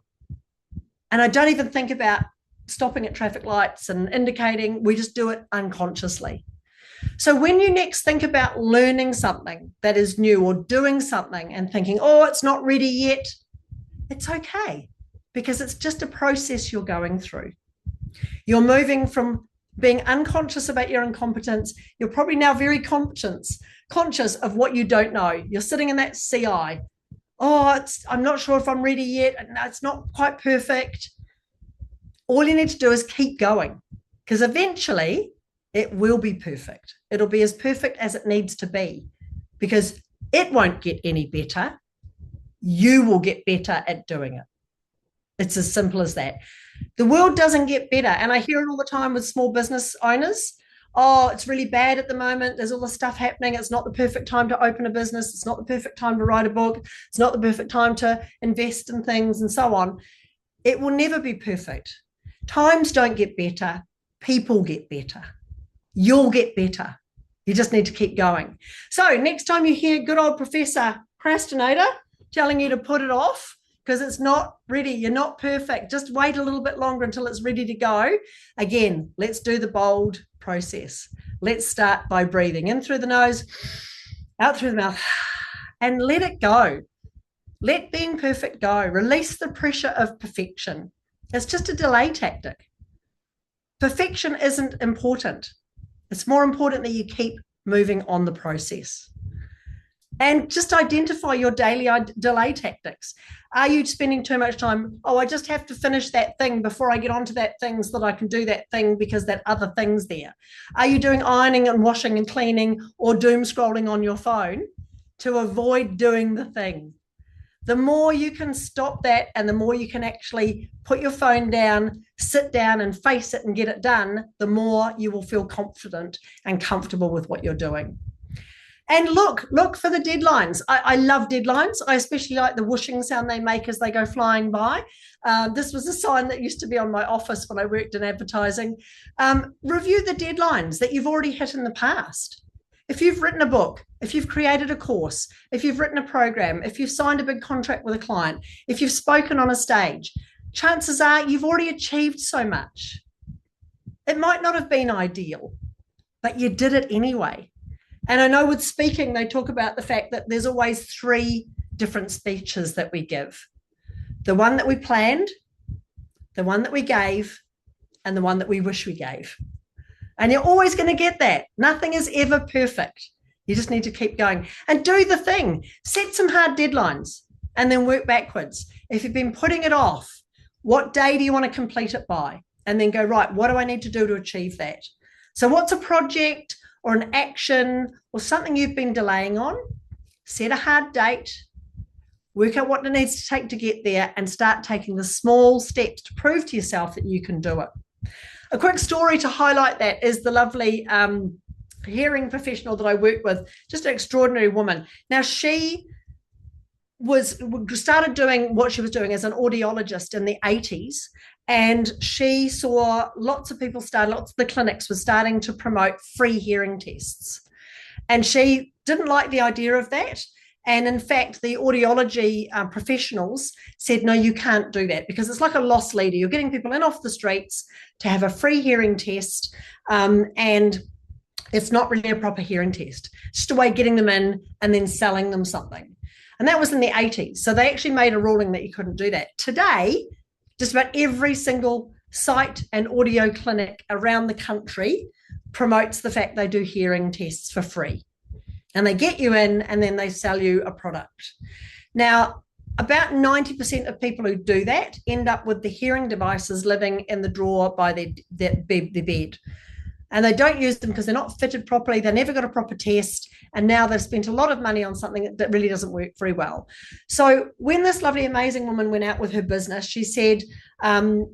And I don't even think about stopping at traffic lights and indicating. We just do it unconsciously. So when you next think about learning something that is new or doing something and thinking, oh, it's not ready yet, it's okay, because it's just a process you're going through. You're moving from being unconscious about your incompetence. You're probably now very conscious of what you don't know. You're sitting in that CI. Oh, I'm not sure if I'm ready yet. It's not quite perfect. All you need to do is keep going, because eventually it will be perfect. It'll be as perfect as it needs to be, because It won't get any better. You will get better at doing it. It's as simple as that. The world doesn't get better. And I hear it all the time with small business owners. Oh, it's really bad at the moment. There's all this stuff happening. It's not the perfect time to open a business. It's not the perfect time to write a book. It's not the perfect time to invest in things and so on. It will never be perfect. Times don't get better. People get better. You'll get better. You just need to keep going. So next time you hear good old Professor Procrastinator telling you to put it off because it's not ready, you're not perfect, just wait a little bit longer until it's ready to go. Again, let's do the bold process. Let's start by breathing in through the nose, out through the mouth, and let it go. Let being perfect go. Release the pressure of perfection. It's just a delay tactic. Perfection isn't important. It's more important that you keep moving on the process. And just identify your daily delay tactics. Are you spending too much time? Oh, I just have to finish that thing before I get onto that thing so that I can do that thing because that other thing's there. Are you doing ironing and washing and cleaning or doom scrolling on your phone to avoid doing the thing? The more you can stop that and the more you can actually put your phone down, sit down and face it and get it done, the more you will feel confident and comfortable with what you're doing. And look for the deadlines. I love deadlines. I especially like the whooshing sound they make as they go flying by. This was a sign that used to be on my office when I worked in advertising. Review the deadlines that you've already hit in the past. If you've written a book, if you've created a course, if you've written a program, if you've signed a big contract with a client, if you've spoken on a stage, chances are you've already achieved so much. It might not have been ideal, but you did it anyway. And I know with speaking, they talk about the fact that there's always 3 different speeches that we give. The one that we planned, the one that we gave, and the one that we wish we gave. And you're always going to get that. Nothing is ever perfect. You just need to keep going and do the thing. Set some hard deadlines and then work backwards. If you've been putting it off, what day do you want to complete it by? And then go, right, what do I need to do to achieve that? So what's a project or an action or something you've been delaying on? Set a hard date, work out what it needs to take to get there, and start taking the small steps to prove to yourself that you can do it. A quick story to highlight that is the lovely hearing professional that I worked with, just an extraordinary woman. Now, she started doing what she was doing as an audiologist in the 80s, and she saw lots of the clinics were starting to promote free hearing tests. And she didn't like the idea of that. And in fact, the audiology professionals said, no, you can't do that because it's like a loss leader. You're getting people in off the streets to have a free hearing test, and it's not really a proper hearing test. It's just a way of getting them in and then selling them something. And that was in the 80s. So they actually made a ruling that you couldn't do that. Today, just about every single sight and audio clinic around the country promotes the fact they do hearing tests for free. And they get you in and then they sell you a product. Now, about 90% of people who do that end up with the hearing devices living in the drawer by their bed. And they don't use them because they're not fitted properly. They never got a proper test. And now they've spent a lot of money on something that really doesn't work very well. So when this lovely, amazing woman went out with her business, she said, I'm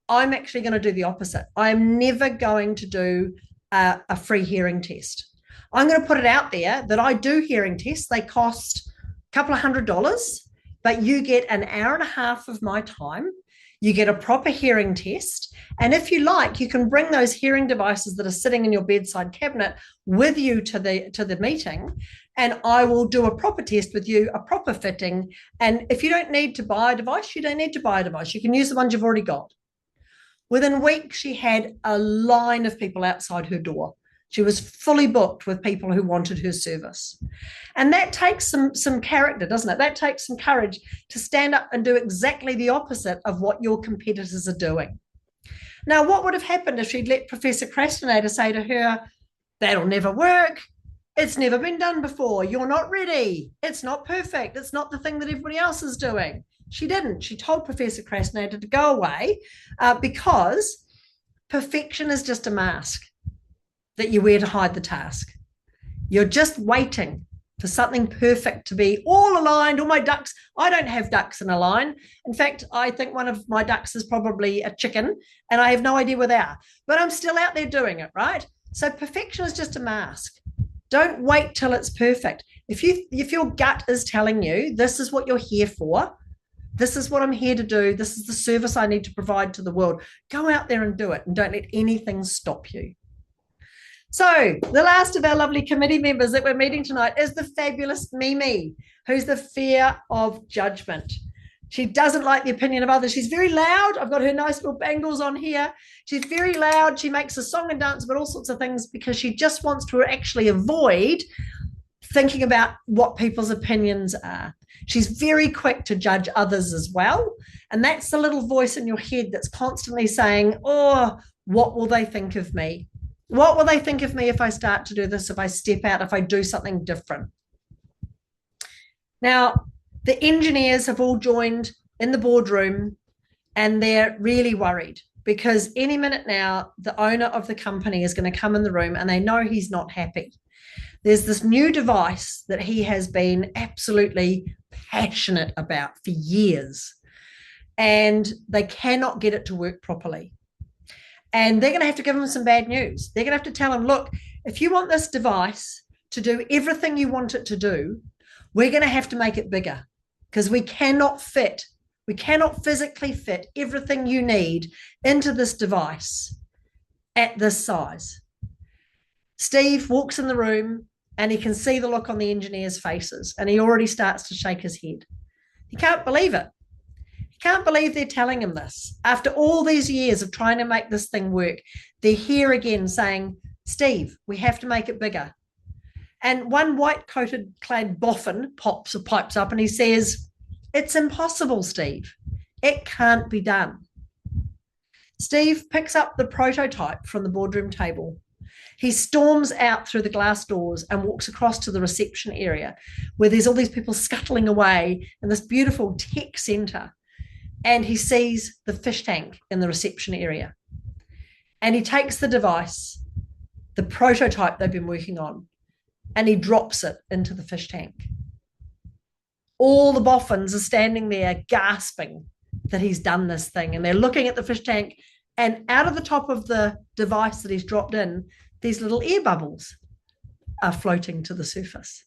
actually going to do the opposite. I'm never going to do a free hearing test. I'm going to put it out there that I do hearing tests. They cost a couple of $100, but you get an hour and a half of my time. You get a proper hearing test. And if you like, you can bring those hearing devices that are sitting in your bedside cabinet with you to the meeting. And I will do a proper test with you, a proper fitting. And if you don't need to buy a device, you don't need to buy a device. You can use the ones you've already got. Within weeks, she had a line of people outside her door. She was fully booked with people who wanted her service. And that takes some character, doesn't it? That takes some courage to stand up and do exactly the opposite of what your competitors are doing. Now, what would have happened if she'd let Professor Procrastinator say to her, that'll never work. It's never been done before. You're not ready. It's not perfect. It's not the thing that everybody else is doing. She didn't. She told Professor Procrastinator to go away because perfection is just a mask that you wear to hide the task. You're just waiting for something perfect to be all aligned, all my ducks. I don't have ducks in a line. In fact, I think one of my ducks is probably a chicken, and I have no idea where they are, but I'm still out there doing it, right? So perfection is just a mask. Don't wait till it's perfect. If your gut is telling you this is what you're here for, this is what I'm here to do, this is the service I need to provide to the world, go out there and do it, and don't let anything stop you. So the last of our lovely committee members that we're meeting tonight is the fabulous Mimi, who's the fear of judgment. She doesn't like the opinion of others. She's very loud. I've got her nice little bangles on here. She's very loud. She makes a song and dance about all sorts of things because she just wants to actually avoid thinking about what people's opinions are. She's very quick to judge others as well. And that's the little voice in your head that's constantly saying, oh, what will they think of me? What will they think of me if I start to do this, if I step out, if I do something different? Now, the engineers have all joined in the boardroom, and they're really worried because any minute now, the owner of the company is going to come in the room and they know he's not happy. There's this new device that he has been absolutely passionate about for years, and they cannot get it to work properly. And they're going to have to give him some bad news. They're going to have to tell him, look, if you want this device to do everything you want it to do, we're going to have to make it bigger because we cannot physically fit everything you need into this device at this size. Steve walks in the room and he can see the look on the engineers' faces, and he already starts to shake his head. He can't believe it. Can't believe they're telling him this. After all these years of trying to make this thing work, they're here again saying, Steve, we have to make it bigger. And one white-coated clad boffin pipes up and he says, it's impossible, Steve. It can't be done. Steve picks up the prototype from the boardroom table. He storms out through the glass doors and walks across to the reception area where there's all these people scuttling away in this beautiful tech centre. And he sees the fish tank in the reception area. And he takes the device, the prototype they've been working on, and he drops it into the fish tank. All the boffins are standing there gasping that he's done this thing. And they're looking at the fish tank, and out of the top of the device that he's dropped in, these little air bubbles are floating to the surface.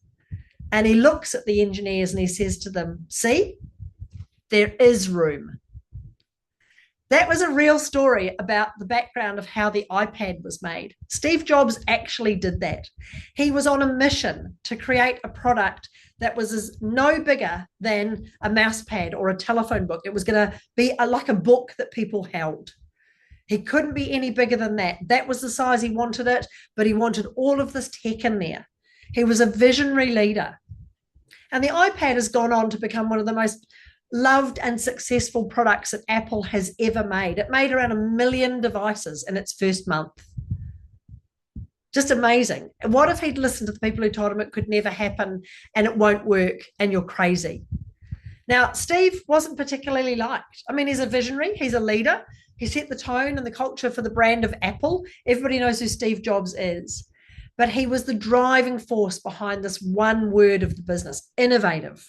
And he looks at the engineers and he says to them, see? There is room. That was a real story about the background of how the iPad was made. Steve Jobs actually did that. He was on a mission to create a product that was no bigger than a mouse pad or a telephone book. It was going to be like a book that people held. He couldn't be any bigger than that. That was the size he wanted it, but he wanted all of this tech in there. He was a visionary leader. And the iPad has gone on to become one of the most loved and successful products that Apple has ever made. It made around 1 million devices in its first month. Just amazing. And what if he'd listened to the people who told him it could never happen and it won't work and you're crazy? Now, Steve wasn't particularly liked. I mean, he's a visionary, he's a leader. He set the tone and the culture for the brand of Apple. Everybody knows who Steve Jobs is. But he was the driving force behind this one word of the business, innovative.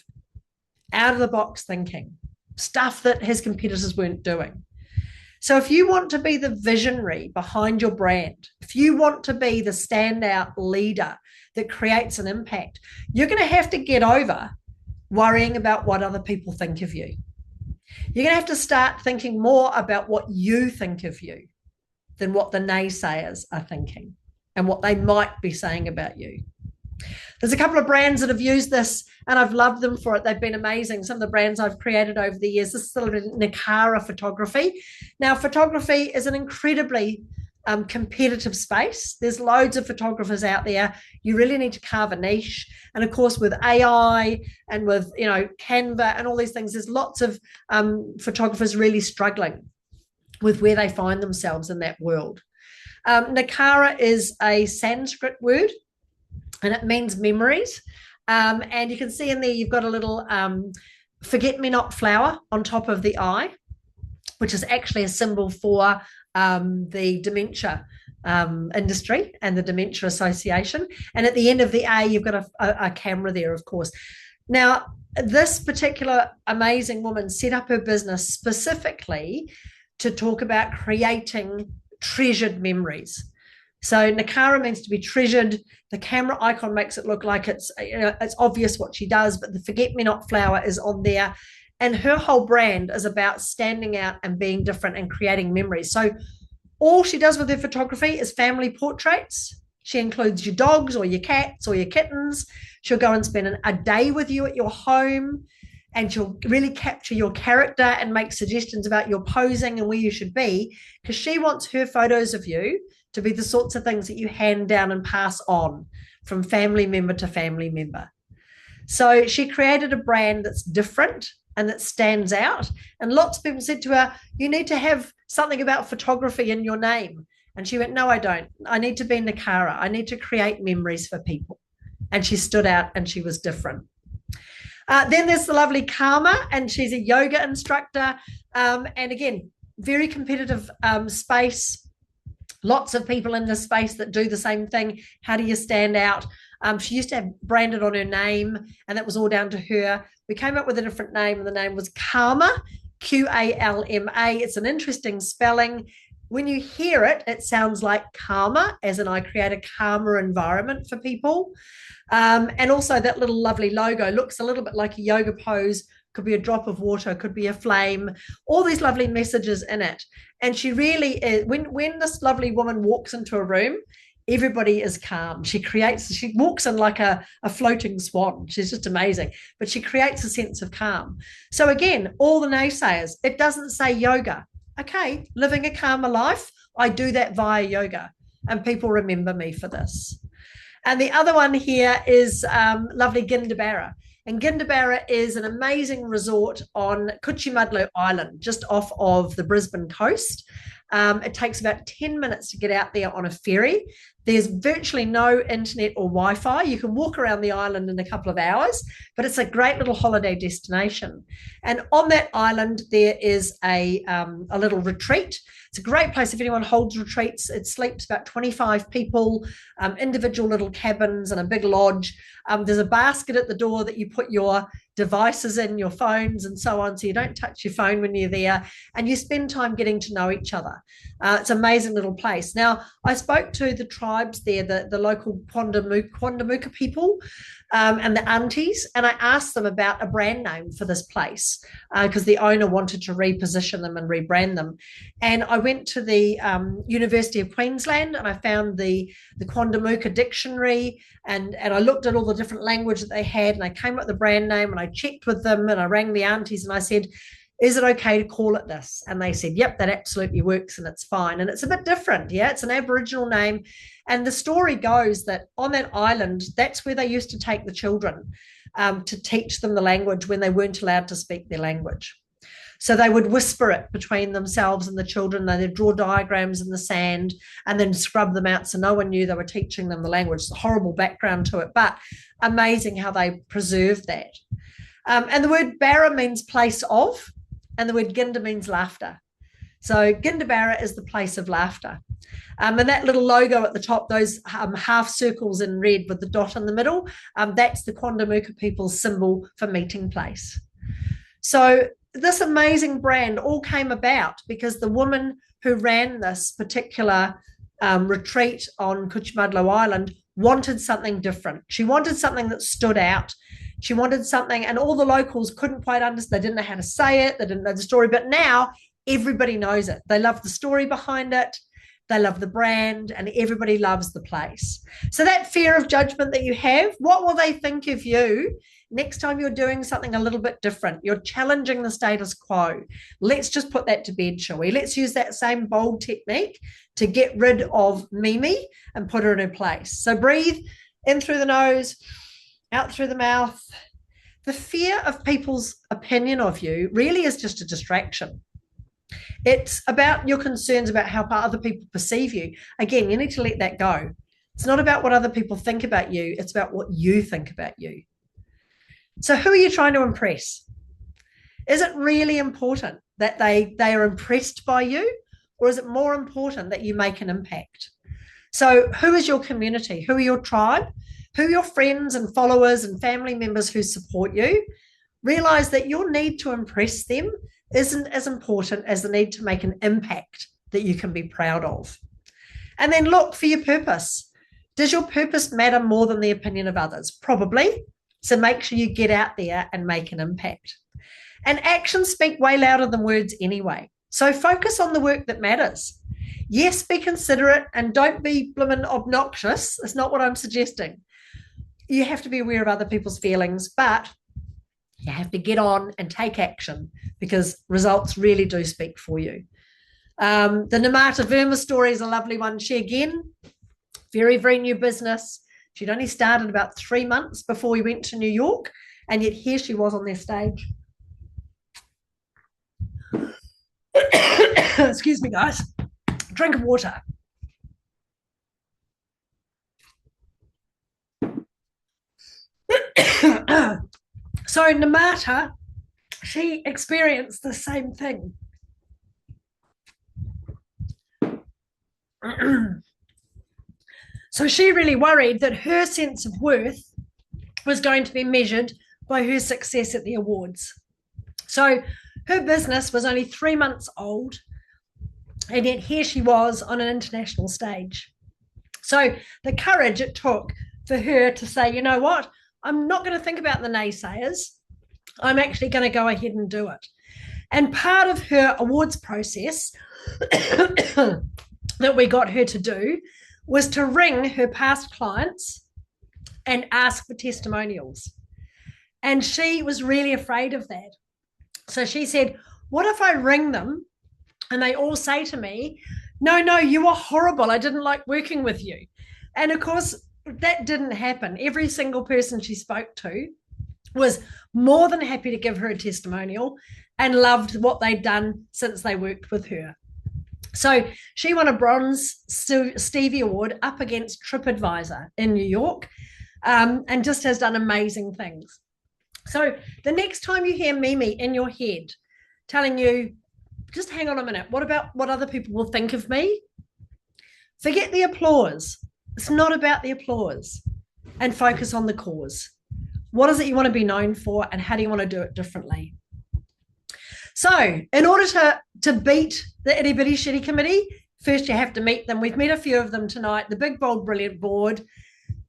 Out of the box thinking, stuff that his competitors weren't doing. So if you want to be the visionary behind your brand, if you want to be the standout leader that creates an impact, you're going to have to get over worrying about what other people think of you. You're going to have to start thinking more about what you think of you than what the naysayers are thinking and what they might be saying about you. There's a couple of brands that have used this and I've loved them for it. They've been amazing. Some of the brands I've created over the years. This is sort of Nicara photography. Now, photography is an incredibly competitive space. There's loads of photographers out there. You really need to carve a niche. And of course, with AI and with, Canva and all these things, there's lots of photographers really struggling with where they find themselves in that world. Nicara is a Sanskrit word, and it means memories. And you can see in there, you've got a little forget-me-not flower on top of the eye, which is actually a symbol for the dementia industry and the Dementia Association. And at the end of the A, you've got a camera there, of course. Now, this particular amazing woman set up her business specifically to talk about creating treasured memories. So Nakara means to be treasured. The camera icon makes it look like it's obvious what she does, but the forget-me-not flower is on there. And her whole brand is about standing out and being different and creating memories. So all she does with her photography is family portraits. She includes your dogs or your cats or your kittens. She'll go and spend a day with you at your home, and she'll really capture your character and make suggestions about your posing and where you should be, because she wants her photos of you to be the sorts of things that you hand down and pass on from family member to family member. So she created a brand that's different and that stands out. And lots of people said to her, you need to have something about photography in your name. And she went, no, I don't. I need to be Nakara. I need to create memories for people. And she stood out and she was different. Then there's the lovely Karma, and she's a yoga instructor. And again, very competitive space. Lots of people in this space that do the same thing. How do you stand out? She used to have branded on her name, and that was all down to her. We came up with a different name, and the name was Karma, Qalma. It's an interesting spelling. When you hear it, it sounds like karma, as in I create a calmer environment for people. And also that little lovely logo looks a little bit like a yoga pose, could be a drop of water, could be a flame, all these lovely messages in it. And she really is, when this lovely woman walks into a room, everybody is calm. She walks in like a floating swan. She's just amazing, but she creates a sense of calm. So again, all the naysayers, it doesn't say yoga. Okay, living a calmer life, I do that via yoga, and people remember me for this. And the other one here is lovely Gindabara. And Gindabara is an amazing resort on Cuchimudlo Island, just off of the Brisbane coast. It takes about 10 minutes to get out there on a ferry. There's virtually no internet or Wi-Fi. You can walk around the island in a couple of hours, but it's a great little holiday destination. And on that island, there is a little retreat. It's a great place if anyone holds retreats. It sleeps about 25 people, individual little cabins and a big lodge. There's a basket at the door that you put your devices in, your phones and so on, so you don't touch your phone when you're there, and you spend time getting to know each other. It's an amazing little place. Now, I spoke to the tribes there, the local Quandamuka people, and the aunties, and I asked them about a brand name for this place because the owner wanted to reposition them and rebrand them. And I went to the University of Queensland, and I found the Quandamuka dictionary, and I looked at all the different language that they had, and I came up with the brand name, and I checked with them, and I rang the aunties, and I said, is it okay to call it this? And they said, yep, that absolutely works and it's fine. And it's a bit different. Yeah, it's an Aboriginal name. And the story goes that on that island, that's where they used to take the children to teach them the language when they weren't allowed to speak their language. So they would whisper it between themselves and the children. They'd draw diagrams in the sand and then scrub them out so no one knew they were teaching them the language. It's a horrible background to it, but amazing how they preserved that. And the word Barra means place of, and the word Ginda means laughter. So Gindabara is the place of laughter. And that little logo at the top, those half circles in red with the dot in the middle, that's the Quandamuka people's symbol for meeting place. So this amazing brand all came about because the woman who ran this particular retreat on Cuchimudlo Island wanted something different. She wanted something that stood out. She wanted something, and all the locals couldn't quite understand. They didn't know how to say it. They didn't know the story, but now everybody knows it. They love the story behind it. They love the brand, and everybody loves the place. So that fear of judgment that you have, what will they think of you next time you're doing something a little bit different? You're challenging the status quo. Let's just put that to bed, shall we? Let's use that same bold technique to get rid of Mimi and put her in her place. So breathe in through the nose, out through the mouth. The fear of people's opinion of you really is just a distraction. It's about your concerns about how other people perceive you. Again, you need to let that go. It's not about what other people think about you. It's about what you think about you. So who are you trying to impress? Is it really important that they are impressed by you, or is it more important that you make an impact? So who is your community? Who are your tribe? Who are your friends and followers and family members who support you? Realize that your need to impress them isn't as important as the need to make an impact that you can be proud of. And then look for your purpose. Does your purpose matter more than the opinion of others? Probably. So make sure you get out there and make an impact. And actions speak way louder than words anyway. So focus on the work that matters. Yes, be considerate and don't be blimmin' obnoxious. That's not what I'm suggesting. You have to be aware of other people's feelings, but you have to get on and take action because results really do speak for you. The Namata Verma story is a lovely one. She, again, very, very new business. She'd only started about 3 months before we went to New York, and yet here she was on their stage. Excuse me, guys. Drink of water. So Namata, she experienced the same thing. So she really worried that her sense of worth was going to be measured by her success at the awards. So her business was only 3 months old, and yet here she was on an international stage. So the courage it took for her to say, you know what, I'm not going to think about the naysayers. I'm actually going to go ahead and do it. And part of her awards process that we got her to do was to ring her past clients and ask for testimonials. And she was really afraid of that. So she said, what if I ring them and they all say to me, no, you were horrible. I didn't like working with you. And of course, that didn't happen. Every single person she spoke to was more than happy to give her a testimonial and loved what they'd done since they worked with her. So she won a bronze Stevie Award up against TripAdvisor in New York, and just has done amazing things. So the next time you hear Mimi in your head telling you, just hang on a minute, what about what other people will think of me? Forget the applause. It's not about the applause, and focus on the cause. What is it you want to be known for, and how do you want to do it differently? So in order to beat the Itty Bitty Shitty Committee, first you have to meet them. We've met a few of them tonight, the big, bold, brilliant board.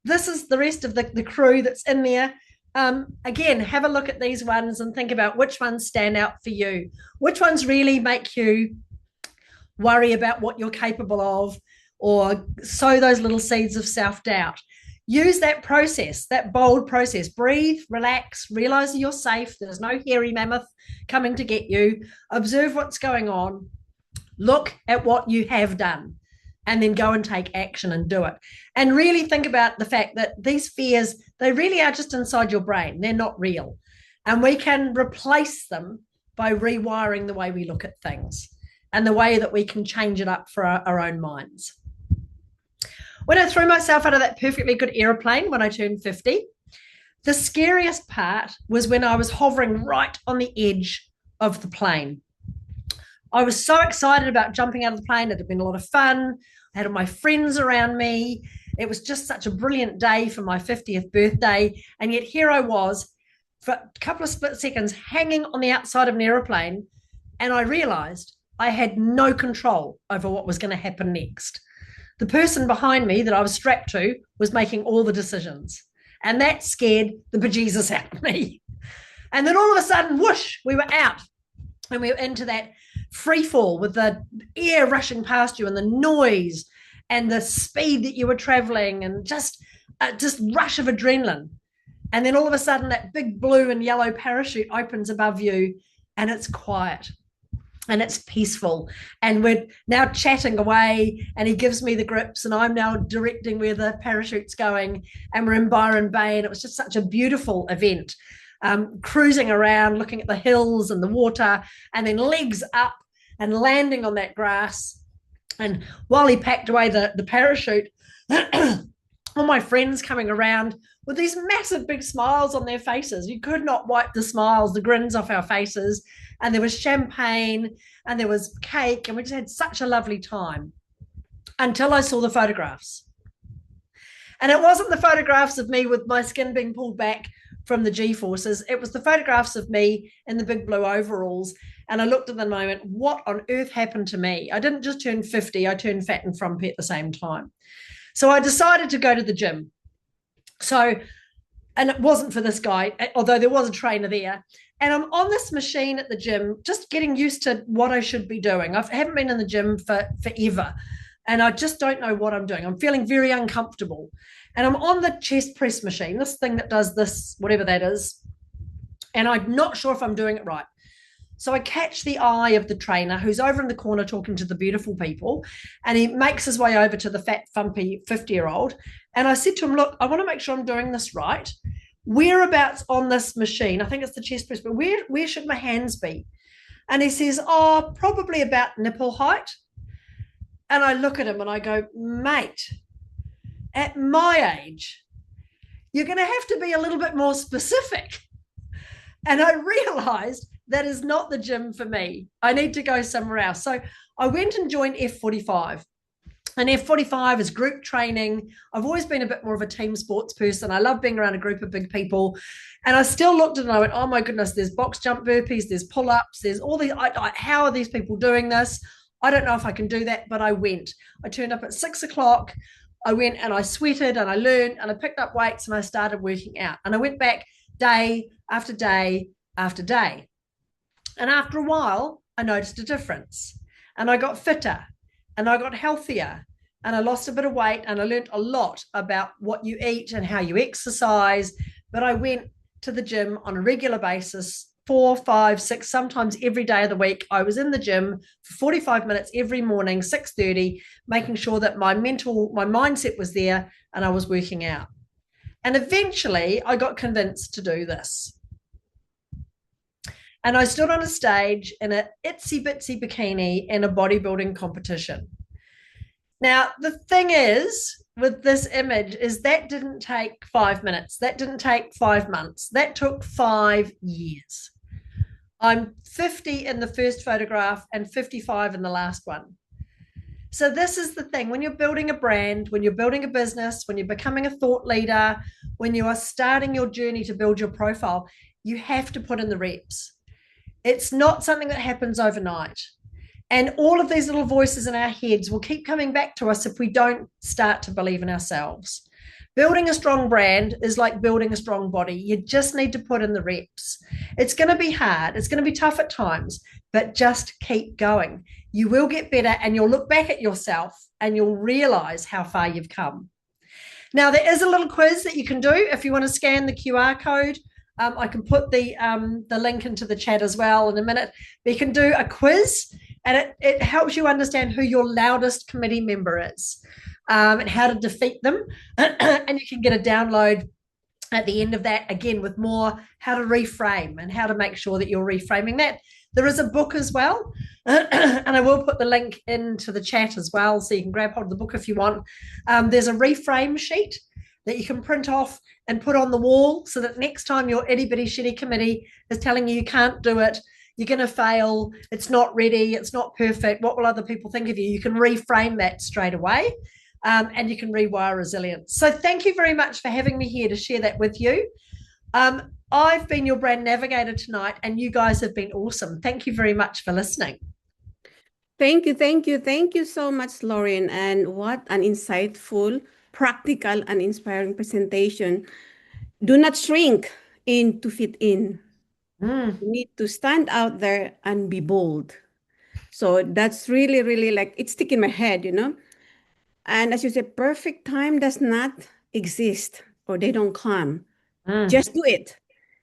This is the rest of the crew that's in there. Again, have a look at these ones and think about which ones stand out for you. Which ones really make you worry about what you're capable of, or sow those little seeds of self-doubt. Use that process, that bold process. Breathe, relax, realize that you're safe. There's no hairy mammoth coming to get you. Observe what's going on. Look at what you have done, and then go and take action and do it. And really think about the fact that these fears, they really are just inside your brain. They're not real. And we can replace them by rewiring the way we look at things and the way that we can change it up for our own minds. When I threw myself out of that perfectly good aeroplane when I turned 50, the scariest part was when I was hovering right on the edge of the plane. I was so excited about jumping out of the plane. It had been a lot of fun. I had all my friends around me. It was just such a brilliant day for my 50th birthday. And yet here I was for a couple of split seconds hanging on the outside of an aeroplane. And I realized I had no control over what was going to happen next. The person behind me that I was strapped to was making all the decisions. And that scared the bejesus out of me. And then all of a sudden, whoosh, we were out. And we were into that free fall with the air rushing past you and the noise and the speed that you were traveling and just rush of adrenaline. And then all of a sudden, that big blue and yellow parachute opens above you and it's quiet. And it's peaceful. And we're now chatting away, and he gives me the grips, and I'm now directing where the parachute's going. And we're in Byron Bay, and it was just such a beautiful event. Cruising around, looking at the hills and the water, and then legs up and landing on that grass. And while he packed away the parachute, all my friends coming around with these massive big smiles on their faces. You could not wipe the smiles, the grins off our faces. And there was champagne and there was cake, and we just had such a lovely time. until I saw the photographs. And it wasn't the photographs of me with my skin being pulled back from the G forces. It was the photographs of me in the big blue overalls. And I looked at the moment, what on earth happened to me? I didn't just turn 50, I turned fat and frumpy at the same time. So I decided to go to the gym. So, and it wasn't for this guy, although there was a trainer there. And I'm on this machine at the gym, just getting used to what I should be doing. I haven't been in the gym for forever, and I just don't know what I'm doing. I'm feeling very uncomfortable. And I'm on the chest press machine, this thing that does this, whatever that is. And I'm not sure if I'm doing it right. So I catch the eye of the trainer who's over in the corner talking to the beautiful people, and he makes his way over to the fat, fumpy 50-year-old. And I said to him, look, I want to make sure I'm doing this right. Whereabouts on this machine, I think it's the chest press, but where should my hands be? And he says, oh, probably about nipple height. And I look at him and I go, mate, at my age, you're going to have to be a little bit more specific. And I realized that is not the gym for me. I need to go somewhere else. So I went and joined F45. And F45 is group training. I've always been a bit more of a team sports person. I love being around a group of big people. And I still looked at it and I went, oh my goodness, there's box jump burpees, there's pull-ups, there's all these. How are these people doing this? I don't know if I can do that, but I went. I turned up at 6 o'clock. I went and I sweated and I learned and I picked up weights and I started working out. And I went back day after day after day. And after a while, I noticed a difference and I got fitter and I got healthier and I lost a bit of weight and I learned a lot about what you eat and how you exercise. But I went to the gym on a regular basis, 4, 5, 6, sometimes every day of the week. I was in the gym for 45 minutes every morning, 6:30, making sure that my mindset was there and I was working out. And eventually I got convinced to do this. And I stood on a stage in an itsy bitsy bikini in a bodybuilding competition. Now, the thing is with this image is that didn't take 5 minutes. That didn't take 5 months. That took 5 years. I'm 50 in the first photograph and 55 in the last one. So this is the thing. When you're building a brand, when you're building a business, when you're becoming a thought leader, when you are starting your journey to build your profile, you have to put in the reps. It's not something that happens overnight. And all of these little voices in our heads will keep coming back to us if we don't start to believe in ourselves. Building a strong brand is like building a strong body. You just need to put in the reps. It's going to be hard. It's going to be tough at times, but just keep going. You will get better and you'll look back at yourself and you'll realize how far you've come. Now, there is a little quiz that you can do if you want to scan the QR code. I can put the link into the chat as well in a minute. But you can do a quiz and it helps you understand who your loudest committee member is and how to defeat them. And you can get a download at the end of that, again, with more how to reframe and how to make sure that you're reframing that. There is a book as well, and I will put the link into the chat as well, so you can grab hold of the book if you want. There's a reframe sheet that you can print off and put on the wall so that next time your itty bitty shitty committee is telling you can't do it, you're going to fail, it's not ready, it's not perfect, what will other people think of you? You can reframe that straight away. And you can rewire resilience. So thank you very much for having me here to share that with you. I've been your brand navigator tonight, and you guys have been awesome. Thank you very much for listening. Thank you, thank you, thank you so much, Lauren. And what an insightful, practical, and inspiring presentation. Do not shrink in to fit in. You need to stand out there and be bold. So that's really, really like it's sticking in my head, you know. And as you said, perfect time does not exist or they don't come. Just do it.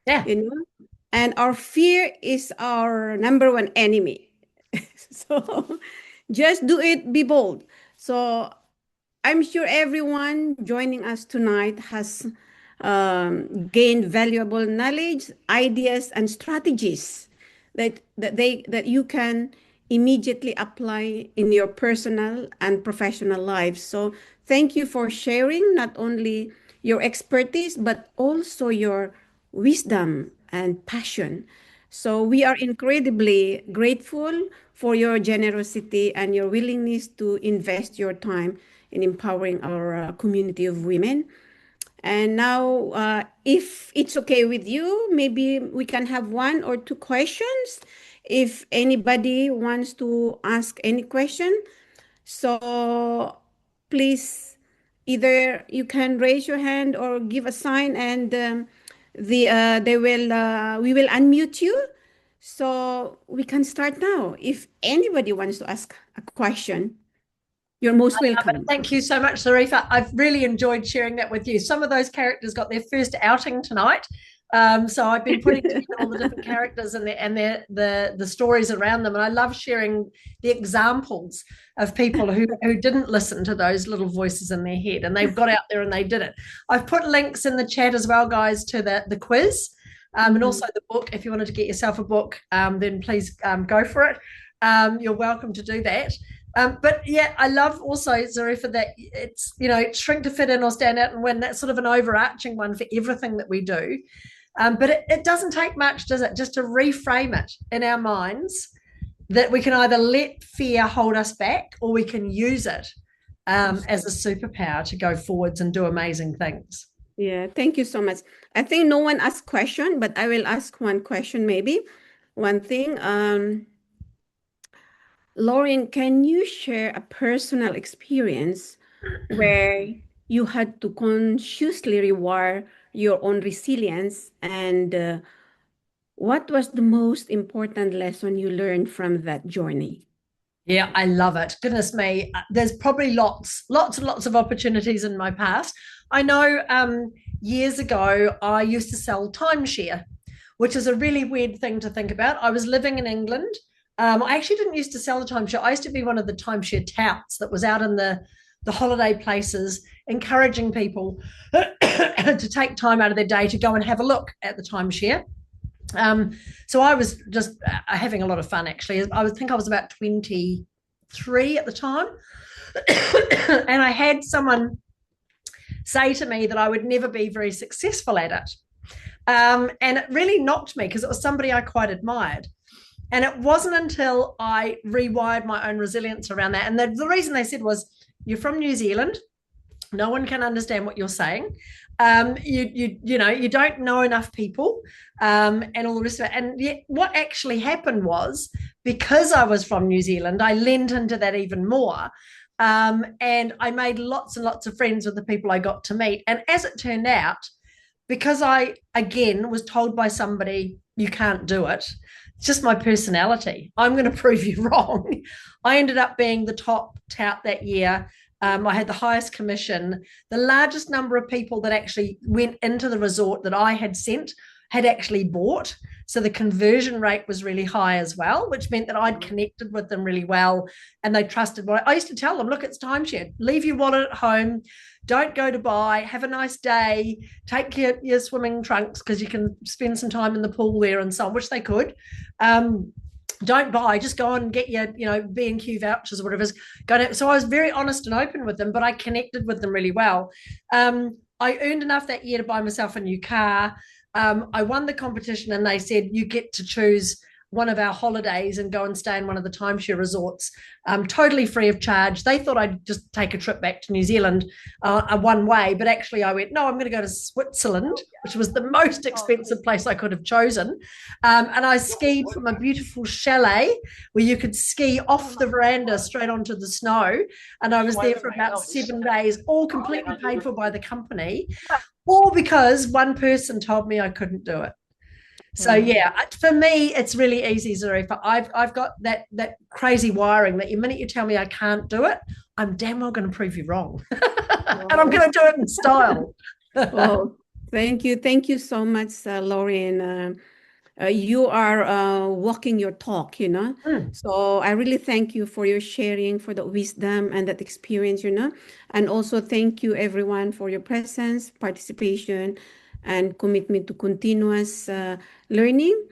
Yeah. You know? And our fear is our number one enemy. So just do it, be bold. So I'm sure everyone joining us tonight has gained valuable knowledge, ideas, and strategies that you can immediately apply in your personal and professional lives. So thank you for sharing not only your expertise, but also your wisdom and passion. So we are incredibly grateful for your generosity and your willingness to invest your time in empowering our community of women. And now, if it's okay with you, maybe we can have one or two questions if anybody wants to ask any question. So please, either you can raise your hand or give a sign, and we will unmute you. So we can start now. If anybody wants to ask a question, you're most welcome. Thank you so much, Zarifa. I've really enjoyed sharing that with you. Some of those characters got their first outing tonight. So I've been putting together all the different characters and the stories around them. And I love sharing the examples of people who didn't listen to those little voices in their head, and they've got out there and they did it. I've put links in the chat as well, guys, to the quiz and also the book. If you wanted to get yourself a book, then please go for it. You're welcome to do that. But yeah, I love also, Zarifa, that it's, shrink to fit in or stand out and win. That's sort of an overarching one for everything that we do. But it doesn't take much, does it? Just to reframe it in our minds that we can either let fear hold us back or we can use it as a superpower to go forwards and do amazing things. Yeah, thank you so much. I think no one asked question, but I will ask one question maybe. One thing. Lauren, can you share a personal experience where you had to consciously rewire your own resilience, and what was the most important lesson you learned from that journey? Yeah, I love it. Goodness me, there's probably lots and lots of opportunities in my past. I know years ago I used to sell timeshare, which is a really weird thing to think about. I was living in England. I actually didn't used to sell the timeshare. I used to be one of the timeshare touts that was out in the holiday places, encouraging people to take time out of their day to go and have a look at the timeshare. So I was just having a lot of fun, actually. I think I was about 23 at the time. And I had someone say to me that I would never be very successful at it. And it really knocked me because it was somebody I quite admired. And it wasn't until I rewired my own resilience around that. And the reason they said was, you're from New Zealand. No one can understand what you're saying. You don't know enough people and all the rest of it. And yet what actually happened was, because I was from New Zealand, I leaned into that even more. And I made lots and lots of friends with the people I got to meet. And as it turned out, because I, again, was told by somebody, you can't do it, it's just my personality. I'm going to prove you wrong. I ended up being the top tout that year. I had the highest commission. The largest number of people that actually went into the resort that I had sent had actually bought. So the conversion rate was really high as well, which meant that I'd connected with them really well and they trusted what I used to tell them. Look, it's timeshare. Leave your wallet at home. Don't go to Dubai. Have a nice day. Take your swimming trunks because you can spend some time in the pool there and so on, which they could. Don't buy, just go and get your, B&Q vouchers or whatever it is. So I was very honest and open with them, but I connected with them really well. I earned enough that year to buy myself a new car. I won the competition and they said, you get to choose one of our holidays and go and stay in one of the timeshare resorts, totally free of charge. They thought I'd just take a trip back to New Zealand one way, but actually I went, no, I'm going to go to Switzerland, which was the most expensive place I could have chosen. And I skied from a beautiful chalet where you could ski off the veranda straight onto the snow. And I was there for about 7 days, all completely paid for by the company, all because one person told me I couldn't do it. So yeah, for me, it's really easy, Zarifa. I've got that crazy wiring that the minute you tell me I can't do it, I'm damn well going to prove you wrong, and I'm going to do it in style. Well, thank you so much, Lauren. You are walking your talk, So I really thank you for your sharing, for the wisdom and that experience, And also thank you everyone for your presence, participation, and commitment to continuous learning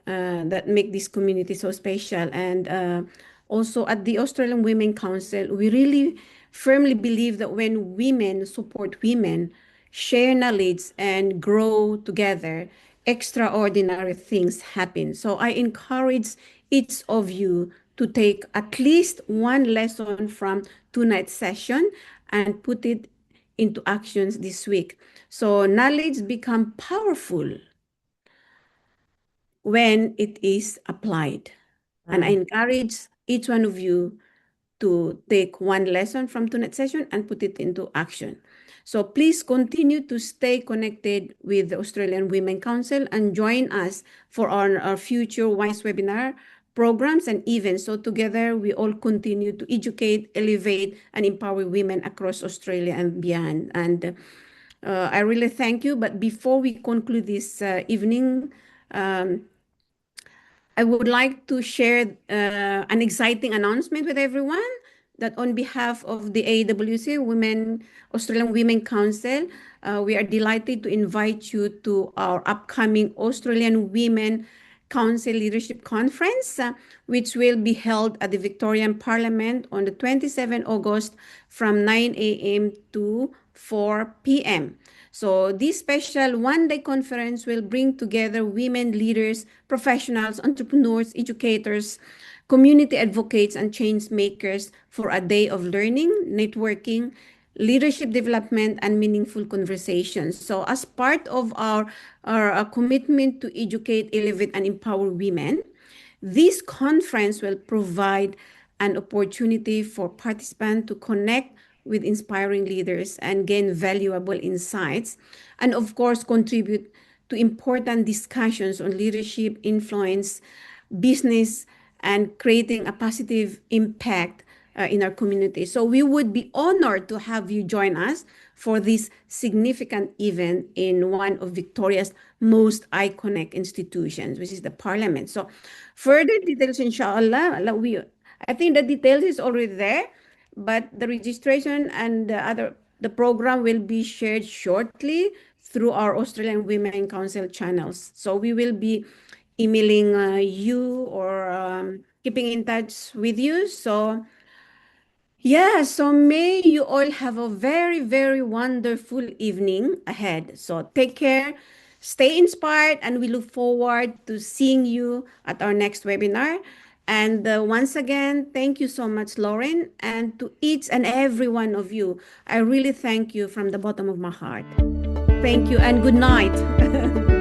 that make this community so special. And also at the Australian Women Council, we really firmly believe that when women support women, share knowledge and grow together, extraordinary things happen. So I encourage each of you to take at least one lesson from tonight's session and put it into actions this week. So knowledge become powerful when it is applied. And I Mm. encourage each one of you to take one lesson from tonight's session and put it into action. So please continue to stay connected with the Australian Women Council and join us for our future WISE webinar programs and events. So together we all continue to educate, elevate, and empower women across Australia and beyond. And I really thank you. But before we conclude this evening, um, I would like to share an exciting announcement with everyone that on behalf of the AWC Women Australian Women Council, we are delighted to invite you to our upcoming Australian Women Council Leadership Conference, which will be held at the Victorian Parliament on the 27th August from 9 a.m. to 4 p.m. So this special one-day conference will bring together women leaders, professionals, entrepreneurs, educators, community advocates, and change makers for a day of learning, networking, leadership development, and meaningful conversations. So as part of our commitment to educate, elevate, and empower women, this conference will provide an opportunity for participants to connect with inspiring leaders and gain valuable insights, and of course, contribute to important discussions on leadership, influence, business, and creating a positive impact in our community. So we would be honored to have you join us for this significant event in one of Victoria's most iconic institutions, which is the Parliament. So further details, inshallah, I think the details is already there, but the registration and the program will be shared shortly through our Australian Women Council channels. So we will be emailing you or keeping in touch with you. So yeah, so may you all have a very, very wonderful evening ahead. So take care, stay inspired, and we look forward to seeing you at our next webinar. And once again, thank you so much, Lauren, and to each and every one of you. I really thank you from the bottom of my heart. Thank you and good night.